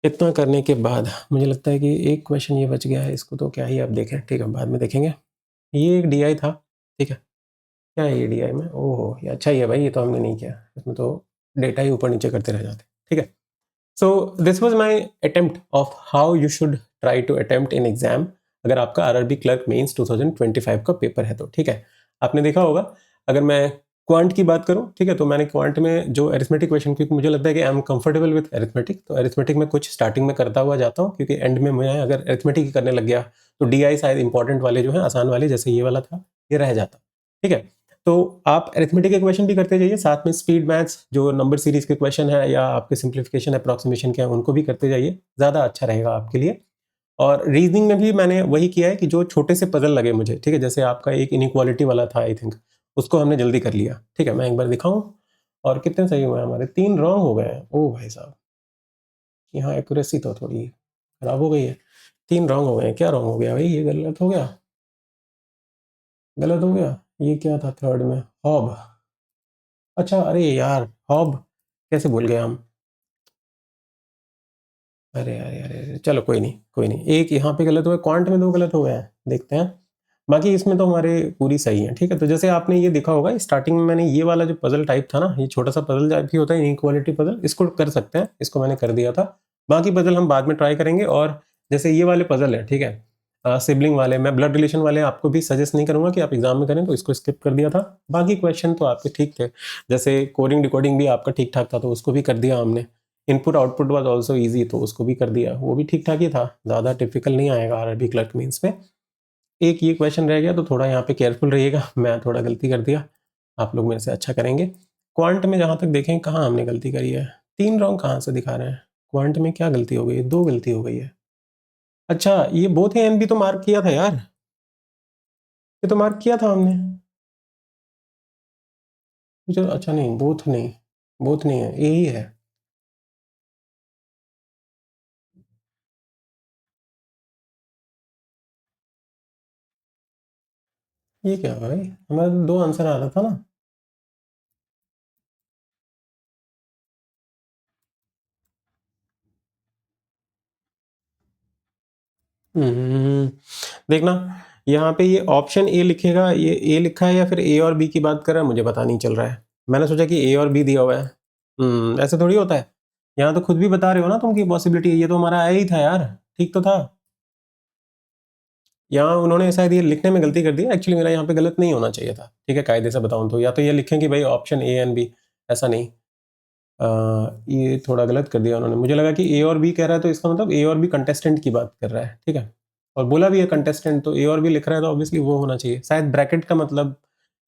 इतना करने के बाद मुझे लगता है कि एक क्वेश्चन ये बच गया है, इसको तो क्या ही आप देखें, ठीक है, बाद में देखेंगे। ये एक DI था, ठीक है, क्या है ये DI में? ओहो ये अच्छा ही है भाई, ये तो हमने नहीं किया, इसमें तो डेटा ही ऊपर नीचे करते रह जाते। ठीक है, so this was my attempt of how you should try to attempt in exam अगर आपका RRB क्लर्क मेंस 2025 का पेपर है तो। ठीक है, आपने देखा होगा, अगर मैं क्वांट की बात करूं, ठीक है, तो मैंने क्वांट में जो अरिथमेटिक क्वेश्चन, क्योंकि मुझे लगता है कि I am comfortable with arithmetic, तो अरिथमेटिक में कुछ स्टार्टिंग में करता हुआ जाता हूं, क्योंकि एंड में मैं अगर अरिथमेटिक ही करने लग गया तो DI शायद इंपॉर्टेंट वाले जो है, आसान वाले जैसे ये वाला था, ये रह जाता। ठीक है, तो आप अरिथमेटिक के क्वेश्चन भी करते जाइए, साथ में स्पीड मैथ्स जो नंबर सीरीज के क्वेश्चन है या आपके सिंप्लीफिकेशन अप्रॉक्सीमेशन के हैं उनको भी करते जाइए, ज़्यादा अच्छा रहेगा आपके लिए। और रीजनिंग में भी मैंने वही किया है कि जो छोटे से पजल लगे मुझे, ठीक है, जैसे आपका एक इनइक्वालिटी वाला था आई थिंक, उसको हमने जल्दी कर लिया। ठीक है, मैं एक बार दिखाऊं, और कितने सही हुए हैं हमारे? 3 रॉन्ग हो गए हैं। ओ भाई साहब, यहाँ एक्यूरेसी तो थोड़ी खराब हो गई है। 3 रॉन्ग हो गए हैं। क्या रॉन्ग हो गया भाई? ये गलत हो गया, गलत हो गया। ये क्या था थर्ड में? हॉब। अच्छा, अरे यार हॉब कैसे भूल गए हम? अरे चलो कोई नहीं, एक यहाँ पे गलत हुआ है, क्वांट में 2 गलत हो गए हैं, देखते हैं। बाकी इसमें तो हमारे पूरी सही है। ठीक है, तो जैसे आपने ये देखा होगा स्टार्टिंग में मैंने ये वाला जो पजल टाइप था ना, ये छोटा सा पजल टाइप ही होता है इनइक्वालिटी पजल, इसको कर सकते हैं, इसको मैंने कर दिया था। बाकी पजल हम बाद में ट्राई करेंगे। और जैसे ये वाले पजल है, ठीक है, सिबलिंग वाले, मैं ब्लड रिलेशन वाले आपको भी सजेस्ट नहीं करूंगा कि आप एग्जाम में करें, तो इसको स्किप कर दिया था। बाकी क्वेश्चन तो आपके ठीक थे, जैसे कोडिंग डिकोडिंग भी आपका ठीक ठाक था, तो उसको भी कर दिया हमने। Input output was also easy, तो उसको भी कर दिया, वो भी ठीक ठाक ही था, ज़्यादा टिपिकल नहीं आएगा RRB क्लर्क मीन्स में। एक ये क्वेश्चन रह गया, तो थोड़ा यहाँ पे केयरफुल रहिएगा, मैं थोड़ा गलती कर दिया, आप लोग मेरे से अच्छा करेंगे। क्वांट में जहाँ तक देखें कहाँ हमने गलती करी है? 3 रॉन्ग कहाँ से दिखा रहे हैं? क्वांट में क्या गलती हो गई है? 2 गलती हो गई है। अच्छा, ये बोथ एन भी तो मार्क किया था यार, ये तो मार्क किया था हमने। चलो अच्छा, नहीं बोथ नहीं है, यही है। ये क्या है भाई, हमारा तो 2 आंसर आ रहा था ना। हम्म, देखना यहाँ पे ये ऑप्शन ए लिखेगा, ये ए लिखा है या फिर ए और बी की बात कर रहा है, मुझे पता नहीं चल रहा है। मैंने सोचा कि ए और बी दिया हुआ है। ऐसे थोड़ी होता है। यहाँ तो खुद भी बता रहे हो ना तुम की पॉसिबिलिटी, ये तो हमारा आया ही था यार, ठीक तो था। यहाँ उन्होंने शायद ये लिखने में गलती कर दी, एक्चुअली मेरा यहाँ पे गलत नहीं होना चाहिए था। ठीक है, कायदे से बताऊँ तो या तो ये लिखें कि भाई ऑप्शन ए एंड बी, ऐसा नहीं। ये थोड़ा गलत कर दिया उन्होंने, मुझे लगा कि ए और बी कह रहा है, तो इसका मतलब ए और बी कंटेस्टेंट की बात कर रहा है। ठीक है, और बोला भी है कंटेस्टेंट, तो ए और बी लिख रहा है, तो ऑब्वियसली वो होना चाहिए। शायद ब्रैकेट का मतलब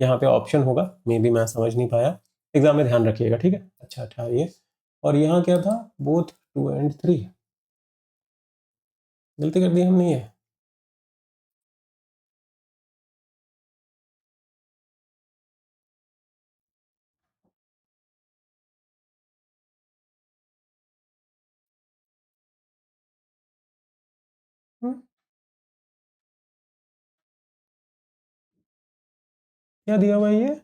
यहाँ पे ऑप्शन होगा, मे बी मैं समझ नहीं पाया। एग्जाम में ध्यान रखिएगा, ठीक है। अच्छा ये, और यहाँ क्या था? बोथ 2 एंड 3, गलती कर दी हमने ये। क्या दिया हुआ है ये?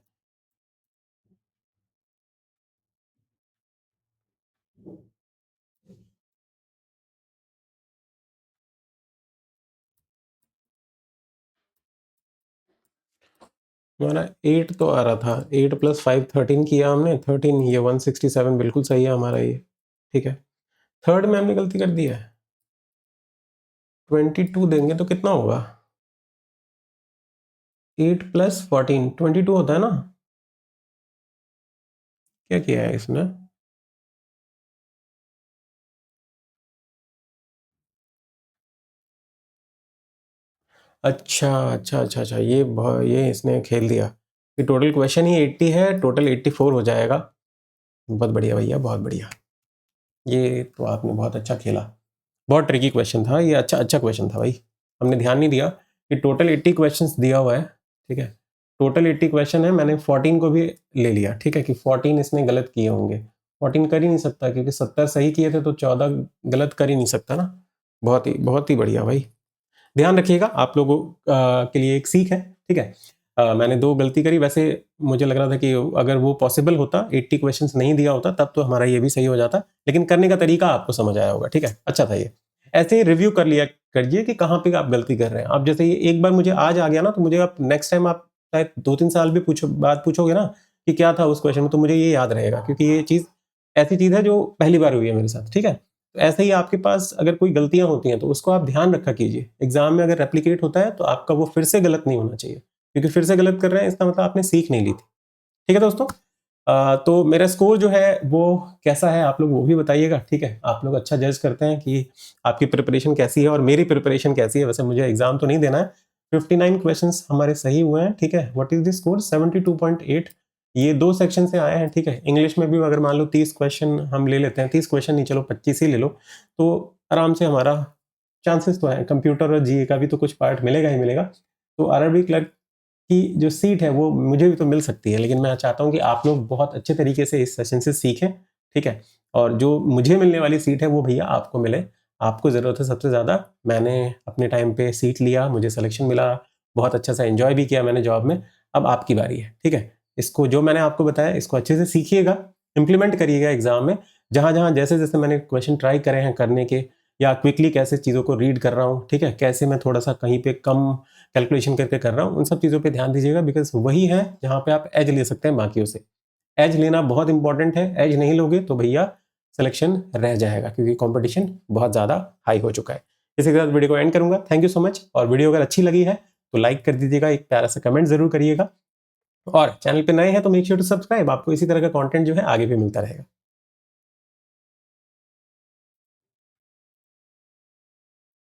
हमारा 8 तो आ रहा था, 8 + 5 13 किया हमने, 13 ये 167 बिल्कुल सही है हमारा ये, ठीक है। थर्ड में हमने गलती कर दी है, 22 देंगे तो कितना होगा? 8 + 14 22 होता है ना? क्या किया है इसने? अच्छा अच्छा अच्छा अच्छा, ये इसने खेल दिया कि टोटल क्वेश्चन ही 80 है, टोटल 84 हो जाएगा। बहुत बढ़िया भैया, बहुत बढ़िया। ये तो आपने बहुत अच्छा खेला। बहुत ट्रिकी क्वेश्चन था ये, अच्छा अच्छा क्वेश्चन था भाई। हमने ध्यान नहीं दिया कि टोटल 80 क्वेश्चंस दिया हुआ है, ठीक है। टोटल 80 क्वेश्चन है, मैंने 14 को भी ले लिया, ठीक है, कि 14 इसने गलत किए होंगे। 14 कर ही नहीं सकता क्योंकि 70 सही किए थे, तो 14 गलत कर ही नहीं सकता ना। बहुत ही बढ़िया भाई। ध्यान रखिएगा, आप लोगों के लिए एक सीख है, ठीक है। मैंने 2 गलती करी, वैसे मुझे लग रहा था कि अगर वो पॉसिबल होता, 80 क्वेश्चंस नहीं दिया होता, तब तो हमारा ये भी सही हो जाता, लेकिन करने का तरीका आपको समझ आया होगा, ठीक है, अच्छा था ये। ऐसे ही रिव्यू कर लिया करिए कि कहाँ पे आप गलती कर रहे हैं। आप जैसे ये एक बार मुझे आज आ गया ना, तो मुझे आप नेक्स्ट टाइम आप शायद 2-3 साल भी बाद पूछोगे ना कि क्या था उस क्वेश्चन में, तो मुझे ये याद रहेगा, क्योंकि ये चीज़ ऐसी चीज़ है जो पहली बार हुई है मेरे साथ, ठीक है। तो ऐसे ही आपके पास अगर कोई गलतियाँ होती हैं, तो उसको आप ध्यान रखा कीजिए। एग्ज़ाम में अगर रेप्लिकेट होता है, तो आपका वो फिर से गलत नहीं होना चाहिए, क्योंकि फिर से गलत कर रहे हैं, इसका मतलब आपने सीख नहीं ली थी। ठीक है दोस्तों? तो मेरा स्कोर जो है वो कैसा है, आप लोग वो भी बताइएगा, ठीक है? आप लोग अच्छा जज करते हैं कि आपकी प्रिपरेशन कैसी है और मेरी प्रिपरेशन कैसी है। वैसे मुझे एग्ज़ाम तो नहीं देना है। 59 क्वेश्चंस हमारे सही हुए हैं, ठीक है? What is the score? 72.8। ये 2 सेक्शन से आए हैं, ठीक है? इंग्लिश में भी अगर मान लो 30 क्वेश्चन हम ले लेते हैं, 30 क्वेश्चन नहीं, चलो 25 ही ले लो, तो आराम से हमारा चांसेस तो हैं। कंप्यूटर और जीए का भी तो कुछ पार्ट मिलेगा ही मिलेगा। तो आरआरबी क्लर्क की जो सीट है वो मुझे भी तो मिल सकती है, लेकिन मैं चाहता हूँ कि आप लोग बहुत अच्छे तरीके से इस सेशन से सीखें, ठीक है? और जो मुझे मिलने वाली सीट है वो भैया आपको मिले, आपको ज़रूरत है सबसे ज़्यादा। मैंने अपने टाइम पे सीट लिया, मुझे सिलेक्शन मिला, बहुत अच्छा सा एन्जॉय भी किया मैंने जॉब में। अब आपकी बारी है, ठीक है? इसको जो मैंने आपको बताया इसको अच्छे से सीखिएगा, इम्प्लीमेंट करिएगा एग्ज़ाम में। जहाँ-जहाँ जैसे-जैसे मैंने क्वेश्चन ट्राई करे हैं करने के, या क्विकली कैसे चीज़ों को रीड कर रहा हूँ, ठीक है? कैसे मैं थोड़ा-सा कहीं पे कम कैलकुलेशन करके कर रहा हूँ, उन सब चीज़ों पे ध्यान दीजिएगा, बिकॉज़ वही है जहाँ पे आप एज ले सकते हैं बाकियों से। एज लेना बहुत इंपॉर्टेंट है, एज नहीं लोगे तो भैया सिलेक्शन रह जाएगा, क्योंकि कॉम्पिटिशन बहुत ज़्यादा हाई हो चुका है। इसी के साथ वीडियो को एंड करूँगा। Thank you so much. और वीडियो अगर अच्छी लगी है तो लाइक कर दीजिएगा, एक प्यारा सा कमेंट ज़रूर करिएगा, और चैनल पे नए हैं तो मेक श्योर टू सब्सक्राइब। आपको इसी तरह का कंटेंट जो है आगे भी मिलता रहेगा।